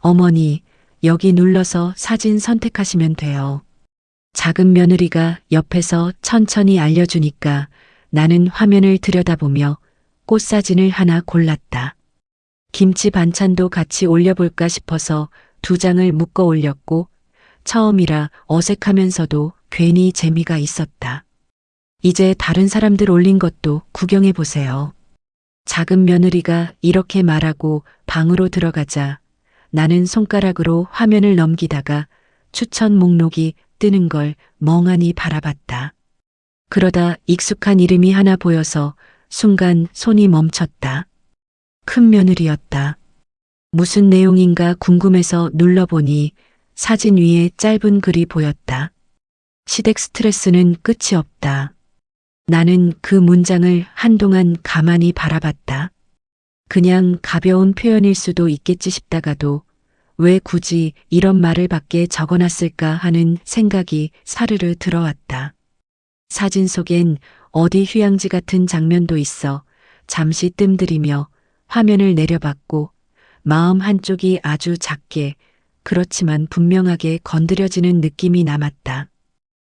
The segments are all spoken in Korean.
어머니, 여기 눌러서 사진 선택하시면 돼요. 작은 며느리가 옆에서 천천히 알려주니까 나는 화면을 들여다보며 꽃사진을 하나 골랐다. 김치 반찬도 같이 올려볼까 싶어서 2장을 묶어 올렸고 처음이라 어색하면서도 괜히 재미가 있었다. 이제 다른 사람들 올린 것도 구경해 보세요. 작은 며느리가 이렇게 말하고 방으로 들어가자 나는 손가락으로 화면을 넘기다가 추천 목록이 뜨는 걸 멍하니 바라봤다. 그러다 익숙한 이름이 하나 보여서 순간 손이 멈췄다. 큰 며느리였다. 무슨 내용인가 궁금해서 눌러보니 사진 위에 짧은 글이 보였다. 시댁 스트레스는 끝이 없다. 나는 그 문장을 한동안 가만히 바라봤다. 그냥 가벼운 표현일 수도 있겠지 싶다가도 왜 굳이 이런 말을 밖에 적어놨을까 하는 생각이 사르르 들어왔다. 사진 속엔 어디 휴양지 같은 장면도 있어 잠시 뜸들이며 화면을 내려봤고 마음 한쪽이 아주 작게 그렇지만 분명하게 건드려지는 느낌이 남았다.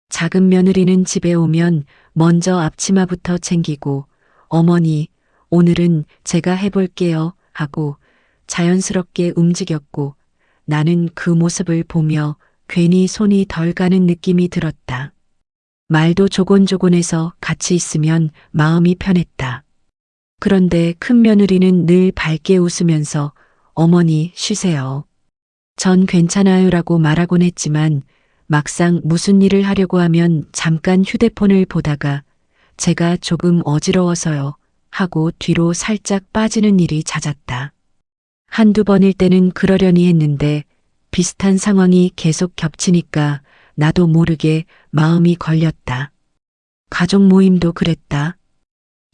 작은 며느리는 집에 오면 먼저 앞치마부터 챙기고 어머니, 오늘은 제가 해볼게요 하고 자연스럽게 움직였고 나는 그 모습을 보며 괜히 손이 덜 가는 느낌이 들었다. 말도 조곤조곤해서 같이 있으면 마음이 편했다. 그런데 큰 며느리는 늘 밝게 웃으면서 어머니 쉬세요. 전 괜찮아요라고 말하곤 했지만 막상 무슨 일을 하려고 하면 잠깐 휴대폰을 보다가 제가 조금 어지러워서요 하고 뒤로 살짝 빠지는 일이 잦았다. 한두 번일 때는 그러려니 했는데 비슷한 상황이 계속 겹치니까 나도 모르게 마음이 걸렸다. 가족 모임도 그랬다.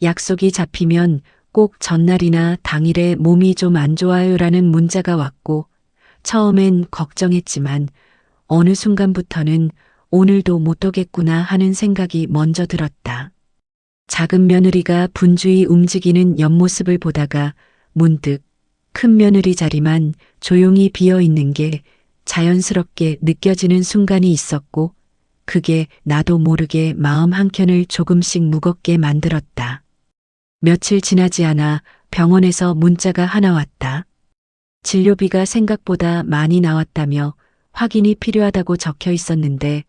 약속이 잡히면 꼭 전날이나 당일에 몸이 좀 안 좋아요라는 문자가 왔고 처음엔 걱정했지만 어느 순간부터는 오늘도 못 오겠구나 하는 생각이 먼저 들었다. 작은 며느리가 분주히 움직이는 옆모습을 보다가 문득 큰 며느리 자리만 조용히 비어 있는 게 자연스럽게 느껴지는 순간이 있었고 그게 나도 모르게 마음 한켠을 조금씩 무겁게 만들었다. 며칠 지나지 않아 병원에서 문자가 하나 왔다. 진료비가 생각보다 많이 나왔다며 확인이 필요하다고 적혀 있었는데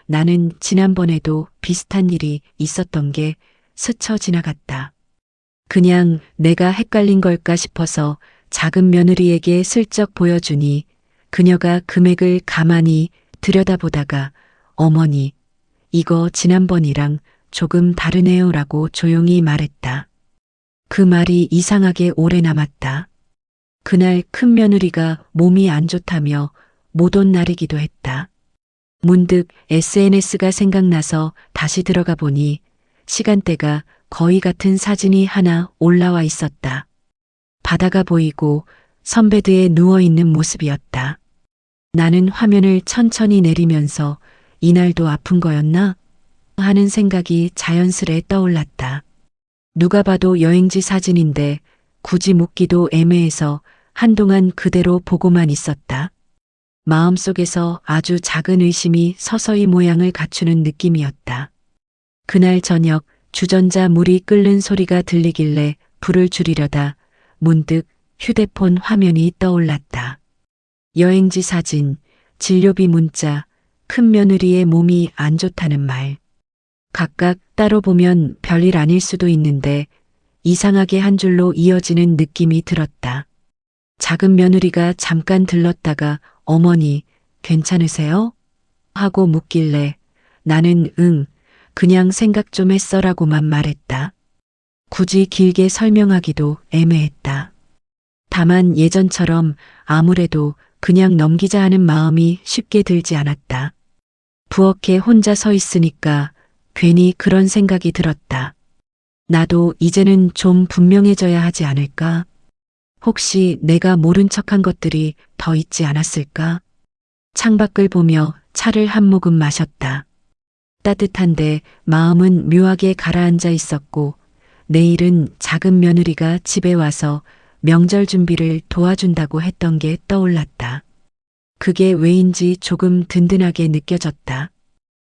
나는 지난번에도 비슷한 일이 있었던 게 스쳐 지나갔다. 그냥 내가 헷갈린 걸까 싶어서 작은 며느리에게 슬쩍 보여주니 그녀가 금액을 가만히 들여다보다가 어머니, 이거 지난번이랑 조금 다르네요라고 조용히 말했다. 그 말이 이상하게 오래 남았다. 그날 큰 며느리가 몸이 안 좋다며 못 온 날이기도 했다. 문득 SNS가 생각나서 다시 들어가 보니 시간대가 거의 같은 사진이 하나 올라와 있었다. 바다가 보이고 선베드에 누워있는 모습이었다. 나는 화면을 천천히 내리면서 이날도 아픈 거였나? 하는 생각이 자연스레 떠올랐다. 누가 봐도 여행지 사진인데 굳이 묻기도 애매해서 한동안 그대로 보고만 있었다. 마음속에서 아주 작은 의심이 서서히 모양을 갖추는 느낌이었다. 그날 저녁 주전자 물이 끓는 소리가 들리길래 불을 줄이려다 문득 휴대폰 화면이 떠올랐다. 여행지 사진, 진료비 문자, 큰 며느리의 몸이 안 좋다는 말. 각각 따로 보면 별일 아닐 수도 있는데 이상하게 한 줄로 이어지는 느낌이 들었다. 작은 며느리가 잠깐 들렀다가 어머니, 괜찮으세요? 하고 묻길래 나는 응, 그냥 생각 좀 했어라고만 말했다. 굳이 길게 설명하기도 애매했다. 다만 예전처럼 아무래도 그냥 넘기자 하는 마음이 쉽게 들지 않았다. 부엌에 혼자 서 있으니까 괜히 그런 생각이 들었다. 나도 이제는 좀 분명해져야 하지 않을까? 혹시 내가 모른 척한 것들이 더 있지 않았을까? 창밖을 보며 차를 한 모금 마셨다. 따뜻한데 마음은 묘하게 가라앉아 있었고 내일은 작은 며느리가 집에 와서 명절 준비를 도와준다고 했던 게 떠올랐다. 그게 왜인지 조금 든든하게 느껴졌다.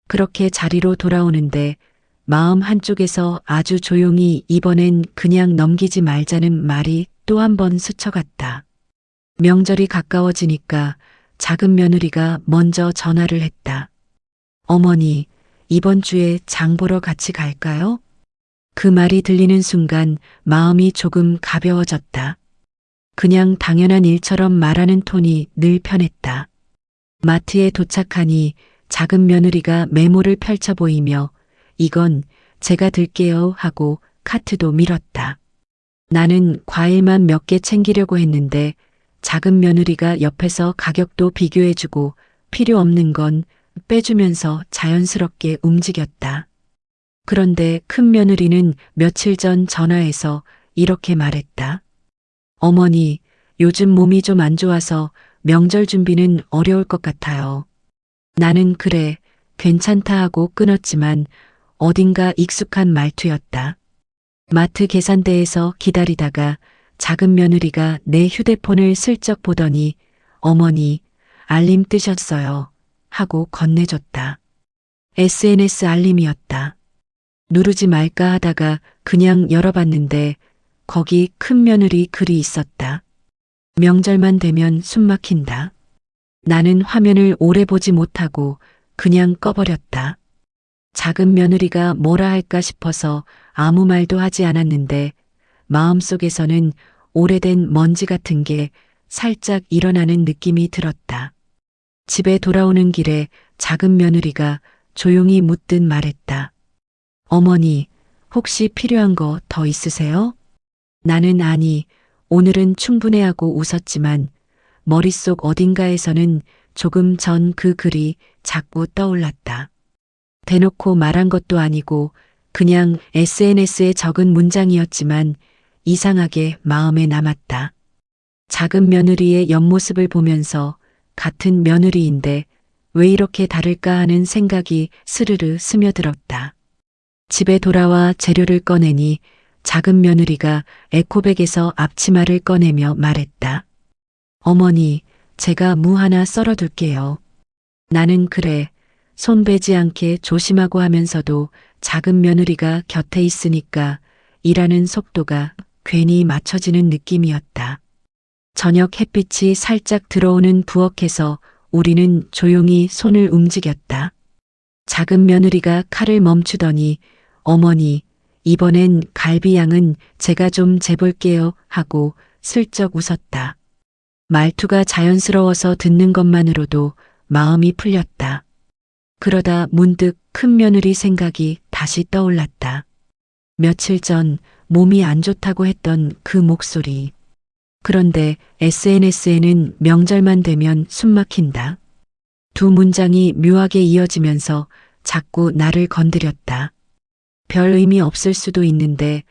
그렇게 자리로 돌아오는데 마음 한쪽에서 아주 조용히 이번엔 그냥 넘기지 말자는 말이 또 한 번 스쳐갔다. 명절이 가까워지니까 작은 며느리가 먼저 전화를 했다. 어머니, 이번 주에 장 보러 같이 갈까요? 그 말이 들리는 순간 마음이 조금 가벼워졌다. 그냥 당연한 일처럼 말하는 톤이 늘 편했다. 마트에 도착하니 작은 며느리가 메모를 펼쳐 보이며 이건 제가 들게요 하고 카트도 밀었다. 나는 과일만 몇 개 챙기려고 했는데 작은 며느리가 옆에서 가격도 비교해주고 필요 없는 건 빼주면서 자연스럽게 움직였다. 그런데 큰 며느리는 며칠 전 전화해서 이렇게 말했다. 어머니, 요즘 몸이 좀 안 좋아서 명절 준비는 어려울 것 같아요. 나는 그래, 괜찮다 하고 끊었지만 어딘가 익숙한 말투였다. 마트 계산대에서 기다리다가 작은 며느리가 내 휴대폰을 슬쩍 보더니 어머니, 알림 뜨셨어요. 하고 건네줬다. SNS 알림이었다. 누르지 말까 하다가 그냥 열어봤는데 거기 큰 며느리 글이 있었다. 명절만 되면 숨 막힌다. 나는 화면을 오래 보지 못하고 그냥 꺼버렸다. 작은 며느리가 뭐라 할까 싶어서 아무 말도 하지 않았는데 마음속에서는 오래된 먼지 같은 게 살짝 일어나는 느낌이 들었다. 집에 돌아오는 길에 작은 며느리가 조용히 묻듯 말했다. 어머니, 혹시 필요한 거 더 있으세요? 나는 아니, 오늘은 충분해 하고 웃었지만 머릿속 어딘가에서는 조금 전 그 글이 자꾸 떠올랐다. 대놓고 말한 것도 아니고 그냥 SNS에 적은 문장이었지만 이상하게 마음에 남았다. 작은 며느리의 옆모습을 보면서 같은 며느리인데 왜 이렇게 다를까 하는 생각이 스르르 스며들었다. 집에 돌아와 재료를 꺼내니 작은 며느리가 에코백에서 앞치마를 꺼내며 말했다. 어머니, 제가 무 하나 썰어둘게요. 나는 그래, 손 베지 않게 조심하고 하면서도 작은 며느리가 곁에 있으니까 일하는 속도가 괜히 맞춰지는 느낌이었다. 저녁 햇빛이 살짝 들어오는 부엌에서 우리는 조용히 손을 움직였다. 작은 며느리가 칼을 멈추더니 어머니, 이번엔 갈비 양은 제가 좀 재볼게요 하고 슬쩍 웃었다. 말투가 자연스러워서 듣는 것만으로도 마음이 풀렸다. 그러다 문득 큰 며느리 생각이 다시 떠올랐다. 며칠 전 몸이 안 좋다고 했던 그 목소리. 그런데 SNS에는 명절만 되면 숨 막힌다. 두 문장이 묘하게 이어지면서 자꾸 나를 건드렸다. 별 의미 없을 수도 있는데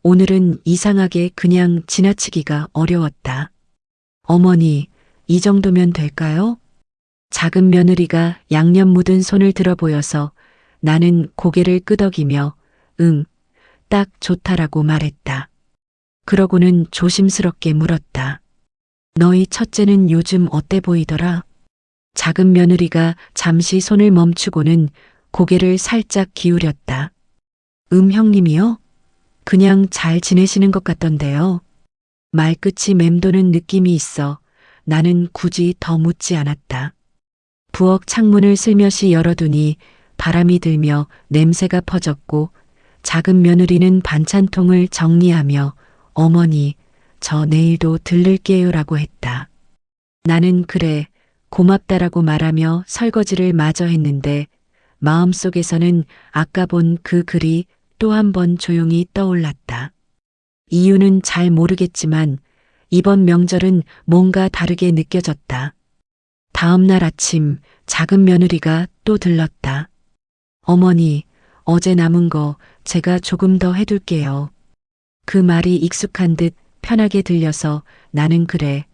오늘은 이상하게 그냥 지나치기가 어려웠다. 어머니, 이 정도면 될까요? 작은 며느리가 양념 묻은 손을 들어 보여서 나는 고개를 끄덕이며 응, 딱 좋다라고 말했다. 그러고는 조심스럽게 물었다. 너희 첫째는 요즘 어때 보이더라? 작은 며느리가 잠시 손을 멈추고는 고개를 살짝 기울였다. 형님이요? 그냥 잘 지내시는 것 같던데요. 말끝이 맴도는 느낌이 있어 나는 굳이 더 묻지 않았다. 부엌 창문을 슬며시 열어두니 바람이 들며 냄새가 퍼졌고 작은 며느리는 반찬통을 정리하며 어머니, 저 내일도 들를게요라고 했다. 나는 그래, 고맙다라고 말하며 설거지를 마저 했는데 마음속에서는 아까 본 그 글이 또 한 번 조용히 떠올랐다. 이유는 잘 모르겠지만 이번 명절은 뭔가 다르게 느껴졌다. 다음 날 아침 작은 며느리가 또 들렀다. 어머니, 어제 남은 거 제가 조금 더 해둘게요. 그 말이 익숙한 듯 편하게 들려서 나는 그래,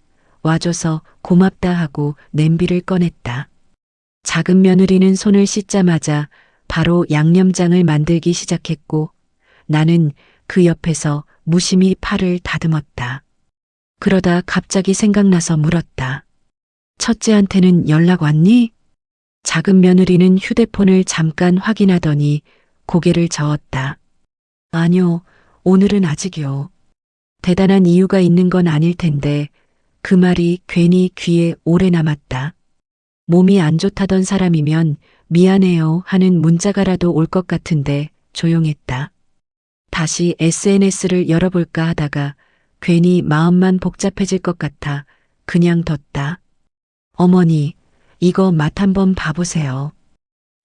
와줘서 고맙다 하고 냄비를 꺼냈다. 작은 며느리는 손을 씻자마자 바로 양념장을 만들기 시작했고 나는 그 옆에서 무심히 팔을 다듬었다. 그러다 갑자기 생각나서 물었다. 첫째한테는 연락 왔니? 작은 며느리는 휴대폰을 잠깐 확인하더니 고개를 저었다. 아니요, 오늘은 아직이요. 대단한 이유가 있는 건 아닐 텐데 그 말이 괜히 귀에 오래 남았다. 몸이 안 좋다던 사람이면 미안해요 하는 문자가라도 올 것 같은데 조용했다. 다시 SNS를 열어볼까 하다가 괜히 마음만 복잡해질 것 같아 그냥 뒀다. 어머니, 이거 맛 한번 봐보세요.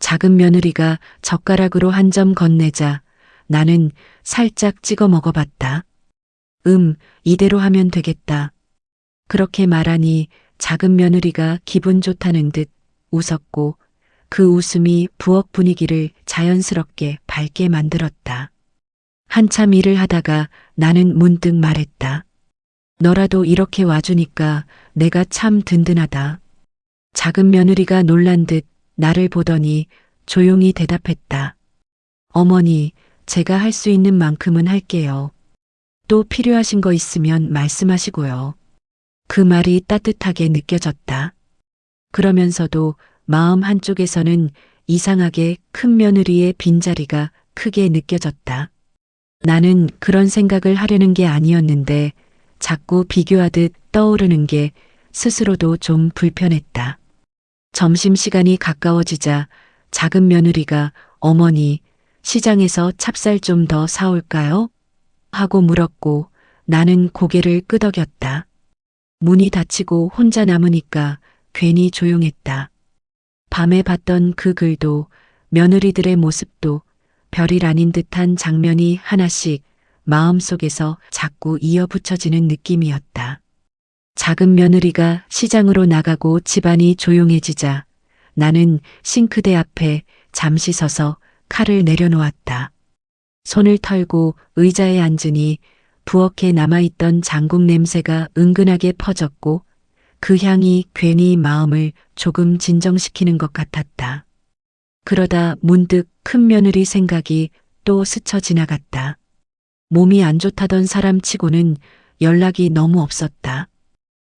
작은 며느리가 젓가락으로 한 점 건네자 나는 살짝 찍어 먹어봤다. 이대로 하면 되겠다. 그렇게 말하니 작은 며느리가 기분 좋다는 듯 웃었고 그 웃음이 부엌 분위기를 자연스럽게 밝게 만들었다. 한참 일을 하다가 나는 문득 말했다. 너라도 이렇게 와주니까 내가 참 든든하다. 작은 며느리가 놀란 듯 나를 보더니 조용히 대답했다. 어머니, 제가 할 수 있는 만큼은 할게요. 또 필요하신 거 있으면 말씀하시고요. 그 말이 따뜻하게 느껴졌다. 그러면서도 마음 한쪽에서는 이상하게 큰 며느리의 빈자리가 크게 느껴졌다. 나는 그런 생각을 하려는 게 아니었는데 자꾸 비교하듯 떠오르는 게 스스로도 좀 불편했다. 점심시간이 가까워지자 작은 며느리가 어머니, 시장에서 찹쌀 좀 더 사올까요? 하고 물었고 나는 고개를 끄덕였다. 문이 닫히고 혼자 남으니까 괜히 조용했다. 밤에 봤던 그 글도 며느리들의 모습도 별일 아닌 듯한 장면이 하나씩 마음속에서 자꾸 이어붙여지는 느낌이었다. 작은 며느리가 시장으로 나가고 집안이 조용해지자 나는 싱크대 앞에 잠시 서서 칼을 내려놓았다. 손을 털고 의자에 앉으니 부엌에 남아있던 장국 냄새가 은근하게 퍼졌고 그 향이 괜히 마음을 조금 진정시키는 것 같았다. 그러다 문득 큰 며느리 생각이 또 스쳐 지나갔다. 몸이 안 좋다던 사람 치고는 연락이 너무 없었다.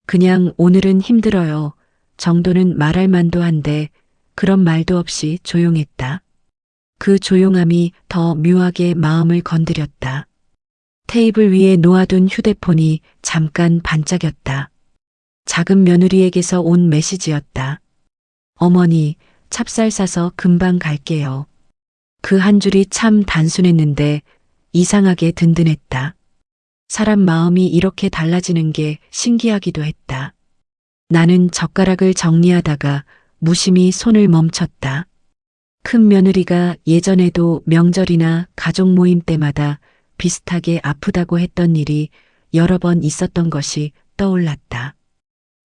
그냥 오늘은 힘들어요 정도는 말할 만도 한데 그런 말도 없이 조용했다. 그 조용함이 더 묘하게 마음을 건드렸다. 테이블 위에 놓아둔 휴대폰이 잠깐 반짝였다. 작은 며느리에게서 온 메시지였다. 어머니, 찹쌀 사서 금방 갈게요. 그 한 줄이 참 단순했는데 이상하게 든든했다. 사람 마음이 이렇게 달라지는 게 신기하기도 했다. 나는 젓가락을 정리하다가 무심히 손을 멈췄다. 큰 며느리가 예전에도 명절이나 가족 모임 때마다 비슷하게 아프다고 했던 일이 여러 번 있었던 것이 떠올랐다.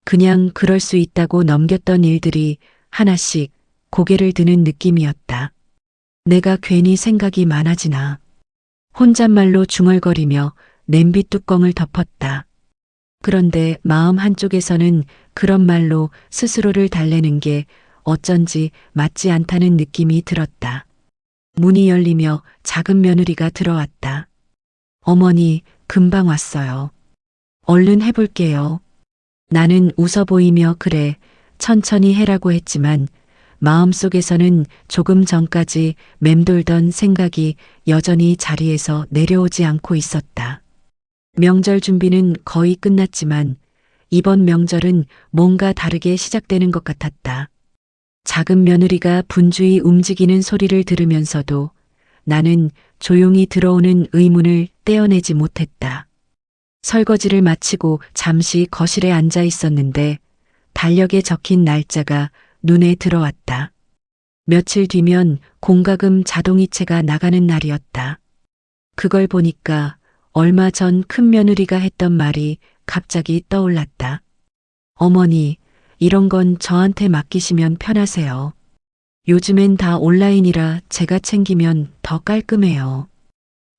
그냥 그럴 수 있다고 넘겼던 일들이 하나씩 고개를 드는 느낌이었다. 내가 괜히 생각이 많아지나. 혼잣말로 중얼거리며 냄비 뚜껑을 덮었다. 그런데 마음 한쪽에서는 그런 말로 스스로를 달래는 게 어쩐지 맞지 않다는 느낌이 들었다. 문이 열리며 작은 며느리가 들어왔다. 어머니, 금방 왔어요. 얼른 해볼게요. 나는 웃어 보이며 그래, 천천히 해라고 했지만 마음속에서는 조금 전까지 맴돌던 생각이 여전히 자리에서 내려오지 않고 있었다. 명절 준비는 거의 끝났지만 이번 명절은 뭔가 다르게 시작되는 것 같았다. 작은 며느리가 분주히 움직이는 소리를 들으면서도 나는 조용히 들어오는 의문을 떼어내지 못했다. 설거지를 마치고 잠시 거실에 앉아 있었는데 달력에 적힌 날짜가 눈에 들어왔다. 며칠 뒤면 공과금 자동이체가 나가는 날이었다. 그걸 보니까 얼마 전 큰 며느리가 했던 말이 갑자기 떠올랐다. 어머니, 이런 건 저한테 맡기시면 편하세요. 요즘엔 다 온라인이라 제가 챙기면 더 깔끔해요.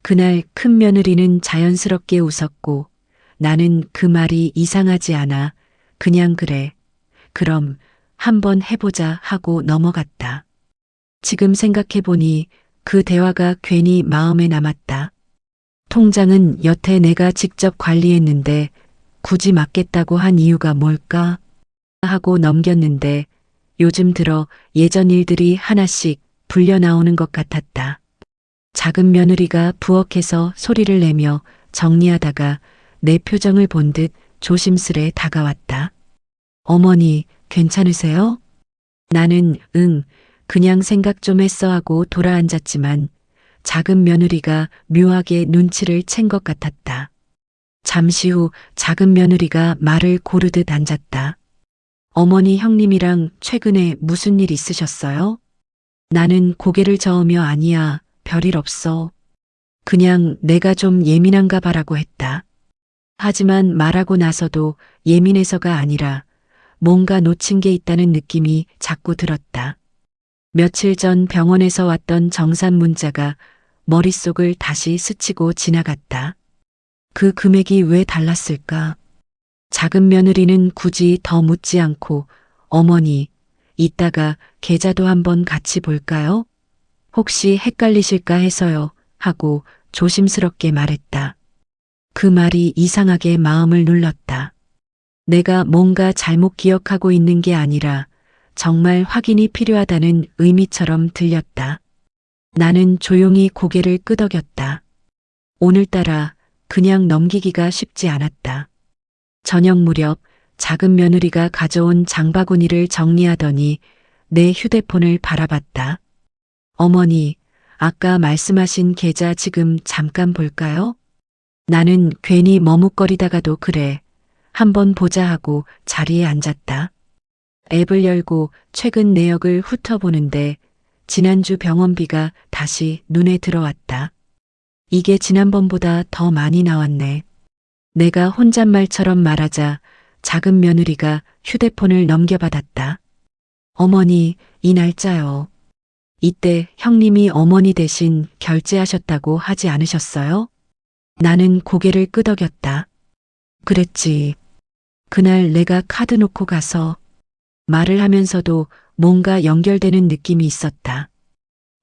그날 큰 며느리는 자연스럽게 웃었고 나는 그 말이 이상하지 않아 그냥 그래, 그럼 한번 해보자 하고 넘어갔다. 지금 생각해보니 그 대화가 괜히 마음에 남았다. 통장은 여태 내가 직접 관리했는데 굳이 맡겠다고 한 이유가 뭘까? 하고 넘겼는데 요즘 들어 예전 일들이 하나씩 불려 나오는 것 같았다. 작은 며느리가 부엌에서 소리를 내며 정리하다가 내 표정을 본 듯 조심스레 다가왔다. 어머니, 괜찮으세요? 나는 그냥 생각 좀 했어 하고 돌아앉았지만 작은 며느리가 묘하게 눈치를 챈 것 같았다. 잠시 후 작은 며느리가 말을 고르듯 앉았다. 어머니 형님이랑 최근에 무슨 일 있으셨어요? 나는 고개를 저으며 아니야, 별일 없어. 그냥 내가 좀 예민한가 봐라고 했다. 하지만 말하고 나서도 예민해서가 아니라 뭔가 놓친 게 있다는 느낌이 자꾸 들었다. 며칠 전 병원에서 왔던 정산 문자가 머릿속을 다시 스치고 지나갔다. 그 금액이 왜 달랐을까? 작은 며느리는 굳이 더 묻지 않고 어머니, 이따가 계좌도 한번 같이 볼까요? 혹시 헷갈리실까 해서요. 하고 조심스럽게 말했다. 그 말이 이상하게 마음을 눌렀다. 내가 뭔가 잘못 기억하고 있는 게 아니라 정말 확인이 필요하다는 의미처럼 들렸다. 나는 조용히 고개를 끄덕였다. 오늘따라 그냥 넘기기가 쉽지 않았다. 저녁 무렵 작은 며느리가 가져온 장바구니를 정리하더니 내 휴대폰을 바라봤다. 어머니, 아까 말씀하신 계좌 지금 잠깐 볼까요? 나는 괜히 머뭇거리다가도 그래. 한번 보자 하고 자리에 앉았다. 앱을 열고 최근 내역을 훑어보는데 지난주 병원비가 다시 눈에 들어왔다. 이게 지난번보다 더 많이 나왔네. 내가 혼잣말처럼 말하자 작은 며느리가 휴대폰을 넘겨받았다. 어머니, 이 날짜요. 이때 형님이 어머니 대신 결제하셨다고 하지 않으셨어요? 나는 고개를 끄덕였다. 그랬지. 그날 내가 카드 놓고 가서 말을 하면서도 뭔가 연결되는 느낌이 있었다.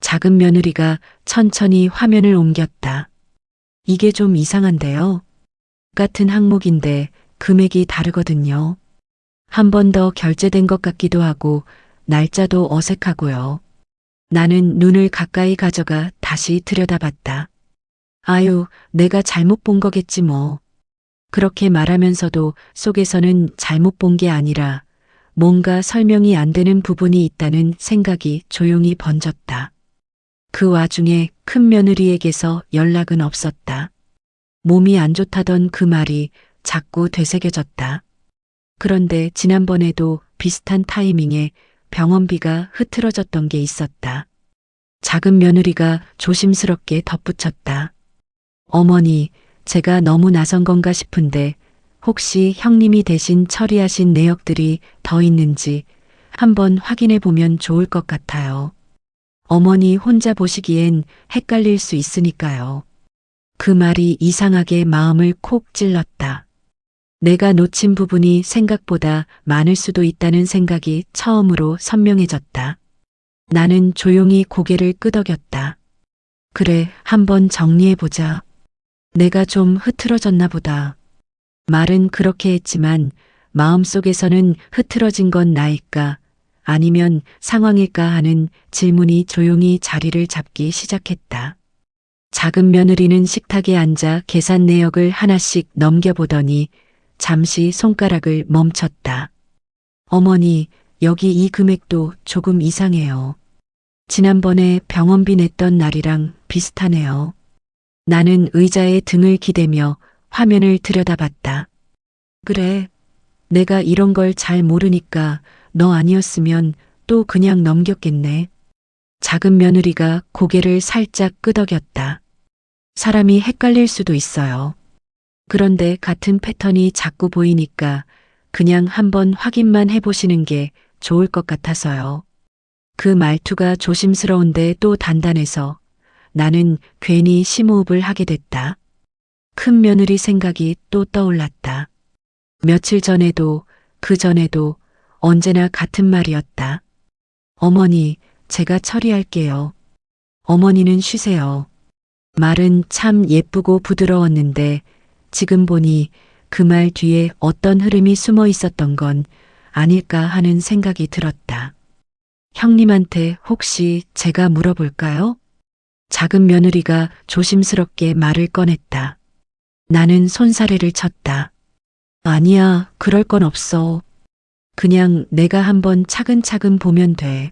작은 며느리가 천천히 화면을 옮겼다. 이게 좀 이상한데요. 같은 항목인데 금액이 다르거든요. 한 번 더 결제된 것 같기도 하고 날짜도 어색하고요. 나는 눈을 가까이 가져가 다시 들여다봤다. 아유, 내가 잘못 본 거겠지 뭐. 그렇게 말하면서도 속에서는 잘못 본 게 아니라 뭔가 설명이 안 되는 부분이 있다는 생각이 조용히 번졌다. 그 와중에 큰 며느리에게서 연락은 없었다. 몸이 안 좋다던 그 말이 자꾸 되새겨졌다. 그런데 지난번에도 비슷한 타이밍에 병원비가 흐트러졌던 게 있었다. 작은 며느리가 조심스럽게 덧붙였다. 어머니, 제가 너무 나선 건가 싶은데 혹시 형님이 대신 처리하신 내역들이 더 있는지 한번 확인해 보면 좋을 것 같아요. 어머니 혼자 보시기엔 헷갈릴 수 있으니까요. 그 말이 이상하게 마음을 콕 찔렀다. 내가 놓친 부분이 생각보다 많을 수도 있다는 생각이 처음으로 선명해졌다. 나는 조용히 고개를 끄덕였다. 그래, 한번 정리해보자. 내가 좀 흐트러졌나 보다. 말은 그렇게 했지만 마음속에서는 흐트러진 건 나일까 아니면 상황일까 하는 질문이 조용히 자리를 잡기 시작했다. 작은 며느리는 식탁에 앉아 계산 내역을 하나씩 넘겨보더니 잠시 손가락을 멈췄다. 어머니, 여기 이 금액도 조금 이상해요. 지난번에 병원비 냈던 날이랑 비슷하네요. 나는 의자에 등을 기대며 화면을 들여다봤다. 그래, 내가 이런 걸 잘 모르니까 너 아니었으면 또 그냥 넘겼겠네. 작은 며느리가 고개를 살짝 끄덕였다. 사람이 헷갈릴 수도 있어요. 그런데 같은 패턴이 자꾸 보이니까 그냥 한번 확인만 해보시는 게 좋을 것 같아서요. 그 말투가 조심스러운데 또 단단해서 나는 괜히 심호흡을 하게 됐다. 큰 며느리 생각이 또 떠올랐다. 며칠 전에도 그 전에도 언제나 같은 말이었다. 어머니, 제가 처리할게요. 어머니는 쉬세요. 말은 참 예쁘고 부드러웠는데 지금 보니 그 말 뒤에 어떤 흐름이 숨어 있었던 건 아닐까 하는 생각이 들었다. 형님한테 혹시 제가 물어볼까요? 작은 며느리가 조심스럽게 말을 꺼냈다. 나는 손사래를 쳤다. 아니야, 그럴 건 없어. 그냥 내가 한번 차근차근 보면 돼.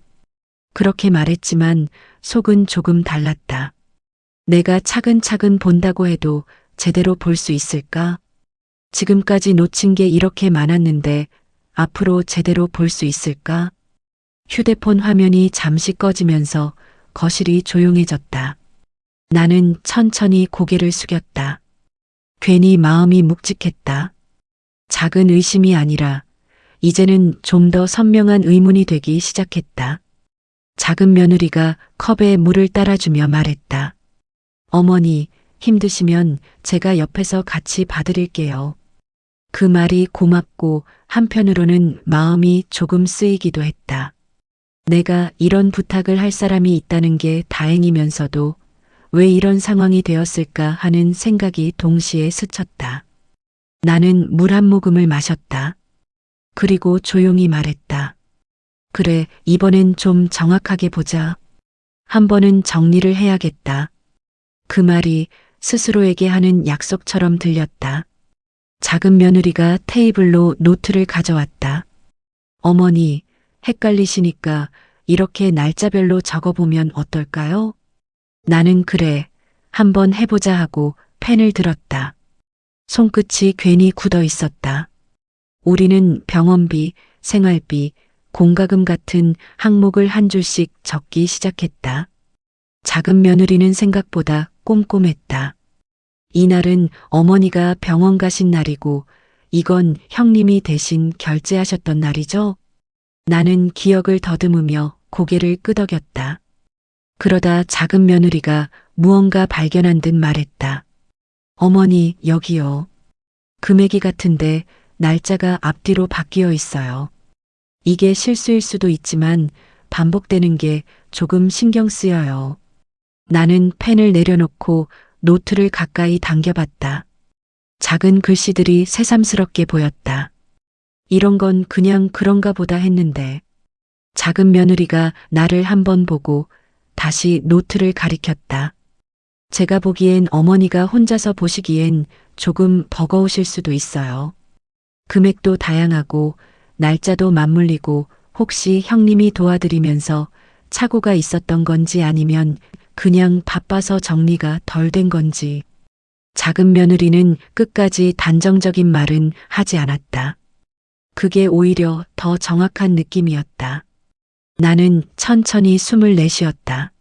그렇게 말했지만 속은 조금 달랐다. 내가 차근차근 본다고 해도 제대로 볼 수 있을까? 지금까지 놓친 게 이렇게 많았는데 앞으로 제대로 볼 수 있을까? 휴대폰 화면이 잠시 꺼지면서 거실이 조용해졌다. 나는 천천히 고개를 숙였다. 괜히 마음이 묵직했다. 작은 의심이 아니라 이제는 좀 더 선명한 의문이 되기 시작했다. 작은 며느리가 컵에 물을 따라주며 말했다. 어머니, 힘드시면 제가 옆에서 같이 봐드릴게요. 그 말이 고맙고 한편으로는 마음이 조금 쓰이기도 했다. 내가 이런 부탁을 할 사람이 있다는 게 다행이면서도 왜 이런 상황이 되었을까 하는 생각이 동시에 스쳤다. 나는 물 한 모금을 마셨다. 그리고 조용히 말했다. 그래, 이번엔 좀 정확하게 보자. 한 번은 정리를 해야겠다. 그 말이 스스로에게 하는 약속처럼 들렸다. 작은 며느리가 테이블로 노트를 가져왔다. 어머니, 헷갈리시니까 이렇게 날짜별로 적어보면 어떨까요? 나는 그래, 한번 해보자 하고 펜을 들었다. 손끝이 괜히 굳어 있었다. 우리는 병원비, 생활비, 공과금 같은 항목을 한 줄씩 적기 시작했다. 작은 며느리는 생각보다 꼼꼼했다. 이날은 어머니가 병원 가신 날이고 이건 형님이 대신 결제하셨던 날이죠? 나는 기억을 더듬으며 고개를 끄덕였다. 그러다 작은 며느리가 무언가 발견한 듯 말했다. 어머니, 여기요. 금액이 같은데 날짜가 앞뒤로 바뀌어 있어요. 이게 실수일 수도 있지만 반복되는 게 조금 신경 쓰여요. 나는 펜을 내려놓고 노트를 가까이 당겨봤다. 작은 글씨들이 새삼스럽게 보였다. 이런 건 그냥 그런가 보다 했는데 작은 며느리가 나를 한번 보고 다시 노트를 가리켰다. 제가 보기엔 어머니가 혼자서 보시기엔 조금 버거우실 수도 있어요. 금액도 다양하고 날짜도 맞물리고 혹시 형님이 도와드리면서 착오가 있었던 건지 아니면 그냥 바빠서 정리가 덜 된 건지. 작은 며느리는 끝까지 단정적인 말은 하지 않았다. 그게 오히려 더 정확한 느낌이었다. 나는 천천히 숨을 내쉬었다.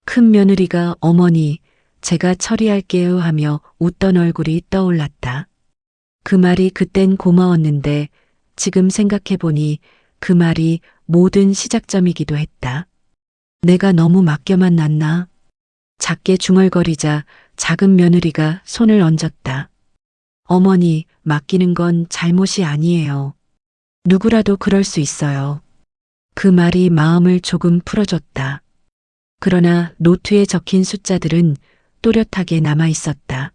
큰 며느리가 어머니, 제가 처리할게요 하며 웃던 얼굴이 떠올랐다. 그 말이 그땐 고마웠는데 지금 생각해보니 그 말이 모든 시작점이기도 했다. 내가 너무 맡겨만 놨나? 작게 중얼거리자 작은 며느리가 손을 얹었다. 어머니, 맡기는 건 잘못이 아니에요. 누구라도 그럴 수 있어요. 그 말이 마음을 조금 풀어줬다. 그러나 노트에 적힌 숫자들은 또렷하게 남아 있었다.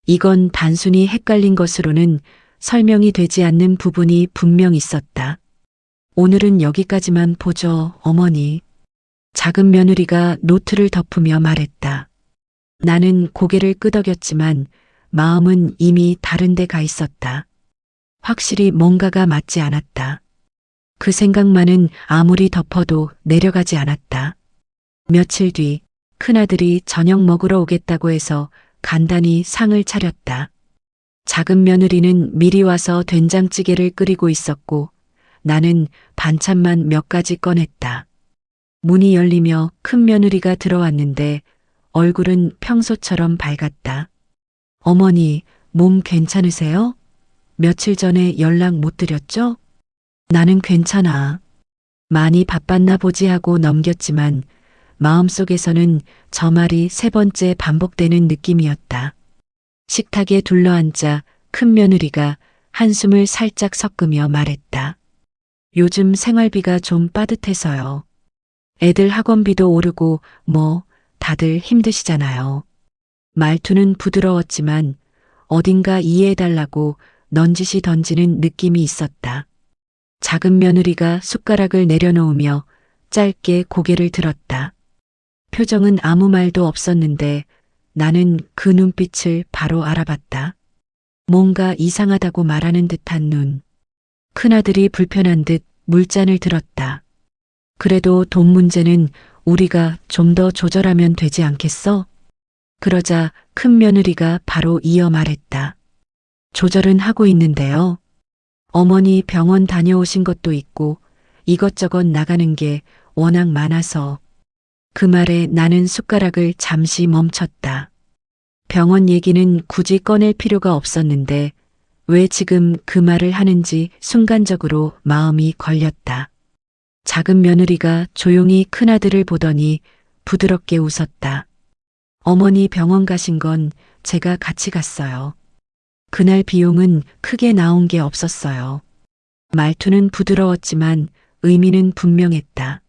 이건 단순히 헷갈린 것으로는 설명이 되지 않는 부분이 분명 있었다. 오늘은 여기까지만 보죠, 어머니. 작은 며느리가 노트를 덮으며 말했다. 나는 고개를 끄덕였지만 마음은 이미 다른 데 가 있었다. 확실히 뭔가가 맞지 않았다. 그 생각만은 아무리 덮어도 내려가지 않았다. 며칠 뒤 큰아들이 저녁 먹으러 오겠다고 해서 간단히 상을 차렸다. 작은 며느리는 미리 와서 된장찌개를 끓이고 있었고 나는 반찬만 몇 가지 꺼냈다. 문이 열리며 큰 며느리가 들어왔는데 얼굴은 평소처럼 밝았다. 어머니, 몸 괜찮으세요? 며칠 전에 연락 못 드렸죠? 나는 괜찮아. 많이 바빴나 보지 하고 넘겼지만 마음속에서는 저 말이 세 번째 반복되는 느낌이었다. 식탁에 둘러앉아 큰 며느리가 한숨을 살짝 섞으며 말했다. 요즘 생활비가 좀 빠듯해서요. 애들 학원비도 오르고 다들 힘드시잖아요. 말투는 부드러웠지만 어딘가 이해해달라고 넌지시 던지는 느낌이 있었다. 작은 며느리가 숟가락을 내려놓으며 짧게 고개를 들었다. 표정은 아무 말도 없었는데 나는 그 눈빛을 바로 알아봤다. 뭔가 이상하다고 말하는 듯한 눈. 큰아들이 불편한 듯 물잔을 들었다. 그래도 돈 문제는 우리가 좀 더 조절하면 되지 않겠어? 그러자 큰 며느리가 바로 이어 말했다. 조절은 하고 있는데요. 어머니 병원 다녀오신 것도 있고 이것저것 나가는 게 워낙 많아서. 그 말에 나는 숟가락을 잠시 멈췄다. 병원 얘기는 굳이 꺼낼 필요가 없었는데 왜 지금 그 말을 하는지 순간적으로 마음이 걸렸다. 작은 며느리가 조용히 큰아들을 보더니 부드럽게 웃었다. 어머니 병원 가신 건 제가 같이 갔어요. 그날 비용은 크게 나온 게 없었어요. 말투는 부드러웠지만 의미는 분명했다.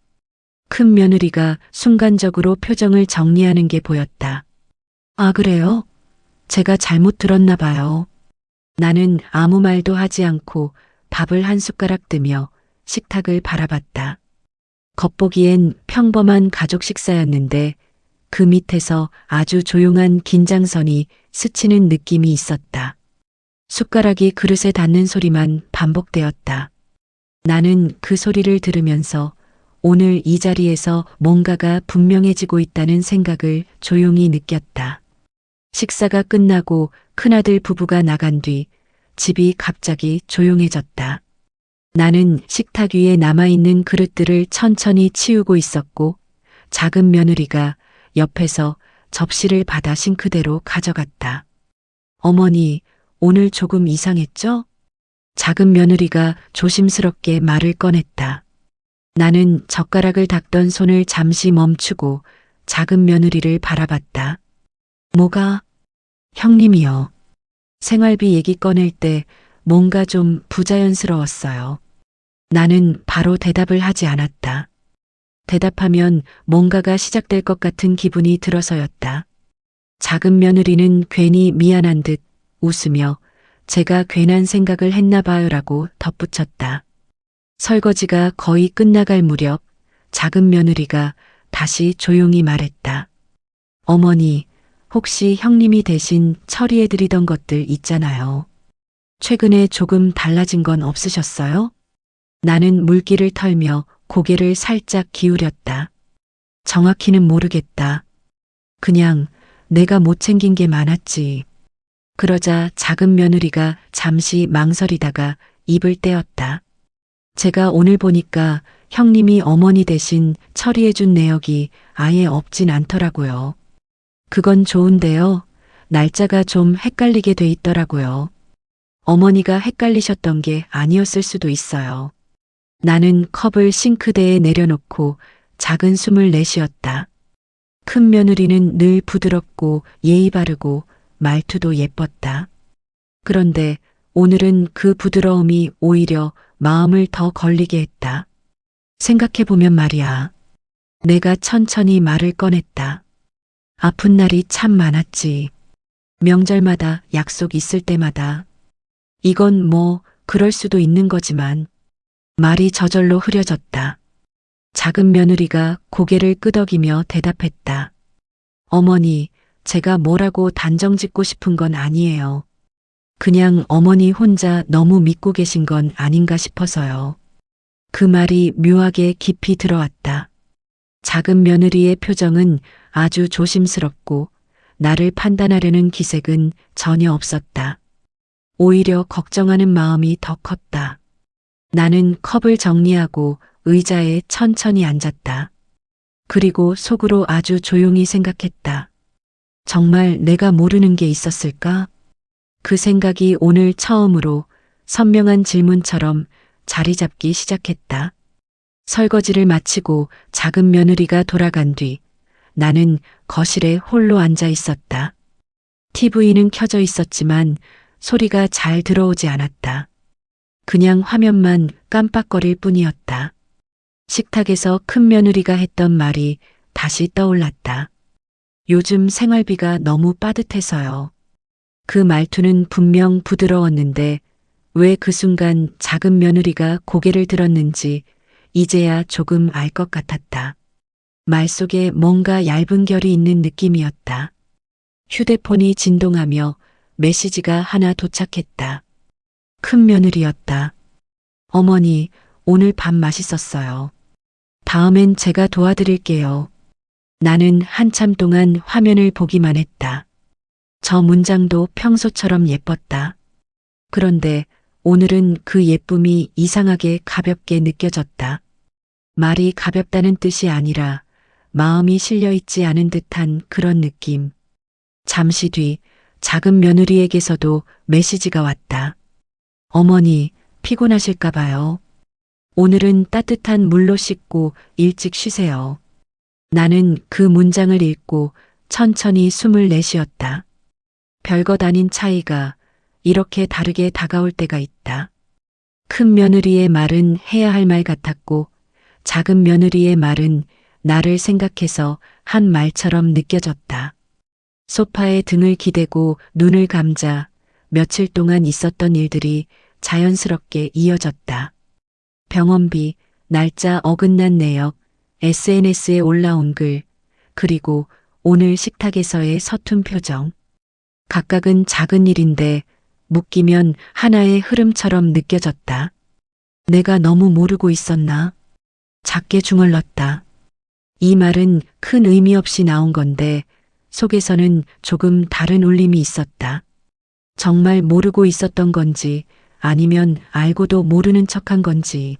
큰 며느리가 순간적으로 표정을 정리하는 게 보였다. 아, 그래요? 제가 잘못 들었나 봐요. 나는 아무 말도 하지 않고 밥을 한 숟가락 뜨며 식탁을 바라봤다. 겉보기엔 평범한 가족 식사였는데 그 밑에서 아주 조용한 긴장선이 스치는 느낌이 있었다. 숟가락이 그릇에 닿는 소리만 반복되었다. 나는 그 소리를 들으면서 오늘 이 자리에서 뭔가가 분명해지고 있다는 생각을 조용히 느꼈다. 식사가 끝나고 큰아들 부부가 나간 뒤 집이 갑자기 조용해졌다. 나는 식탁 위에 남아있는 그릇들을 천천히 치우고 있었고 작은 며느리가 옆에서 접시를 받아 싱크대로 가져갔다. 어머니, 오늘 조금 이상했죠? 작은 며느리가 조심스럽게 말을 꺼냈다. 나는 젓가락을 닦던 손을 잠시 멈추고 작은 며느리를 바라봤다. 뭐가? 형님이요. 생활비 얘기 꺼낼 때 뭔가 좀 부자연스러웠어요. 나는 바로 대답을 하지 않았다. 대답하면 뭔가가 시작될 것 같은 기분이 들어서였다. 작은 며느리는 괜히 미안한 듯 웃으며 제가 괜한 생각을 했나 봐요라고 덧붙였다. 설거지가 거의 끝나갈 무렵 작은 며느리가 다시 조용히 말했다. 어머니, 혹시 형님이 대신 처리해드리던 것들 있잖아요. 최근에 조금 달라진 건 없으셨어요? 나는 물기를 털며 고개를 살짝 기울였다. 정확히는 모르겠다. 그냥 내가 못 챙긴 게 많았지. 그러자 작은 며느리가 잠시 망설이다가 입을 떼었다. 제가 오늘 보니까 형님이 어머니 대신 처리해준 내역이 아예 없진 않더라고요. 그건 좋은데요. 날짜가 좀 헷갈리게 돼 있더라고요. 어머니가 헷갈리셨던 게 아니었을 수도 있어요. 나는 컵을 싱크대에 내려놓고 작은 숨을 내쉬었다. 큰 며느리는 늘 부드럽고 예의 바르고 말투도 예뻤다. 그런데 오늘은 그 부드러움이 오히려 마음을 더 걸리게 했다. 생각해보면 말이야. 내가 천천히 말을 꺼냈다. 아픈 날이 참 많았지. 명절마다 약속 있을 때마다. 이건 뭐 그럴 수도 있는 거지만 말이 저절로 흐려졌다. 작은 며느리가 고개를 끄덕이며 대답했다. 어머니, 제가 뭐라고 단정짓고 싶은 건 아니에요. 그냥 어머니 혼자 너무 믿고 계신 건 아닌가 싶어서요. 그 말이 묘하게 깊이 들어왔다. 작은 며느리의 표정은 아주 조심스럽고 나를 판단하려는 기색은 전혀 없었다. 오히려 걱정하는 마음이 더 컸다. 나는 컵을 정리하고 의자에 천천히 앉았다. 그리고 속으로 아주 조용히 생각했다. 정말 내가 모르는 게 있었을까? 그 생각이 오늘 처음으로 선명한 질문처럼 자리 잡기 시작했다. 설거지를 마치고 작은 며느리가 돌아간 뒤 나는 거실에 홀로 앉아 있었다. TV는 켜져 있었지만 소리가 잘 들어오지 않았다. 그냥 화면만 깜빡거릴 뿐이었다. 식탁에서 큰 며느리가 했던 말이 다시 떠올랐다. 요즘 생활비가 너무 빠듯해서요. 그 말투는 분명 부드러웠는데 왜 그 순간 작은 며느리가 고개를 들었는지 이제야 조금 알 것 같았다. 말 속에 뭔가 얇은 결이 있는 느낌이었다. 휴대폰이 진동하며 메시지가 하나 도착했다. 큰 며느리였다. 어머니, 오늘 밥 맛있었어요. 다음엔 제가 도와드릴게요. 나는 한참 동안 화면을 보기만 했다. 저 문장도 평소처럼 예뻤다. 그런데 오늘은 그 예쁨이 이상하게 가볍게 느껴졌다. 말이 가볍다는 뜻이 아니라 마음이 실려 있지 않은 듯한 그런 느낌. 잠시 뒤 작은 며느리에게서도 메시지가 왔다. 어머니, 피곤하실까 봐요. 오늘은 따뜻한 물로 씻고 일찍 쉬세요. 나는 그 문장을 읽고 천천히 숨을 내쉬었다. 별것 아닌 차이가 이렇게 다르게 다가올 때가 있다. 큰 며느리의 말은 해야 할 말 같았고 작은 며느리의 말은 나를 생각해서 한 말처럼 느껴졌다. 소파에 등을 기대고 눈을 감자 며칠 동안 있었던 일들이 자연스럽게 이어졌다. 병원비, 날짜 어긋난 내역, SNS에 올라온 글, 그리고 오늘 식탁에서의 서툰 표정. 각각은 작은 일인데 묶이면 하나의 흐름처럼 느껴졌다. 내가 너무 모르고 있었나? 작게 중얼렀다. 이 말은 큰 의미 없이 나온 건데 속에서는 조금 다른 울림이 있었다. 정말 모르고 있었던 건지 아니면 알고도 모르는 척한 건지.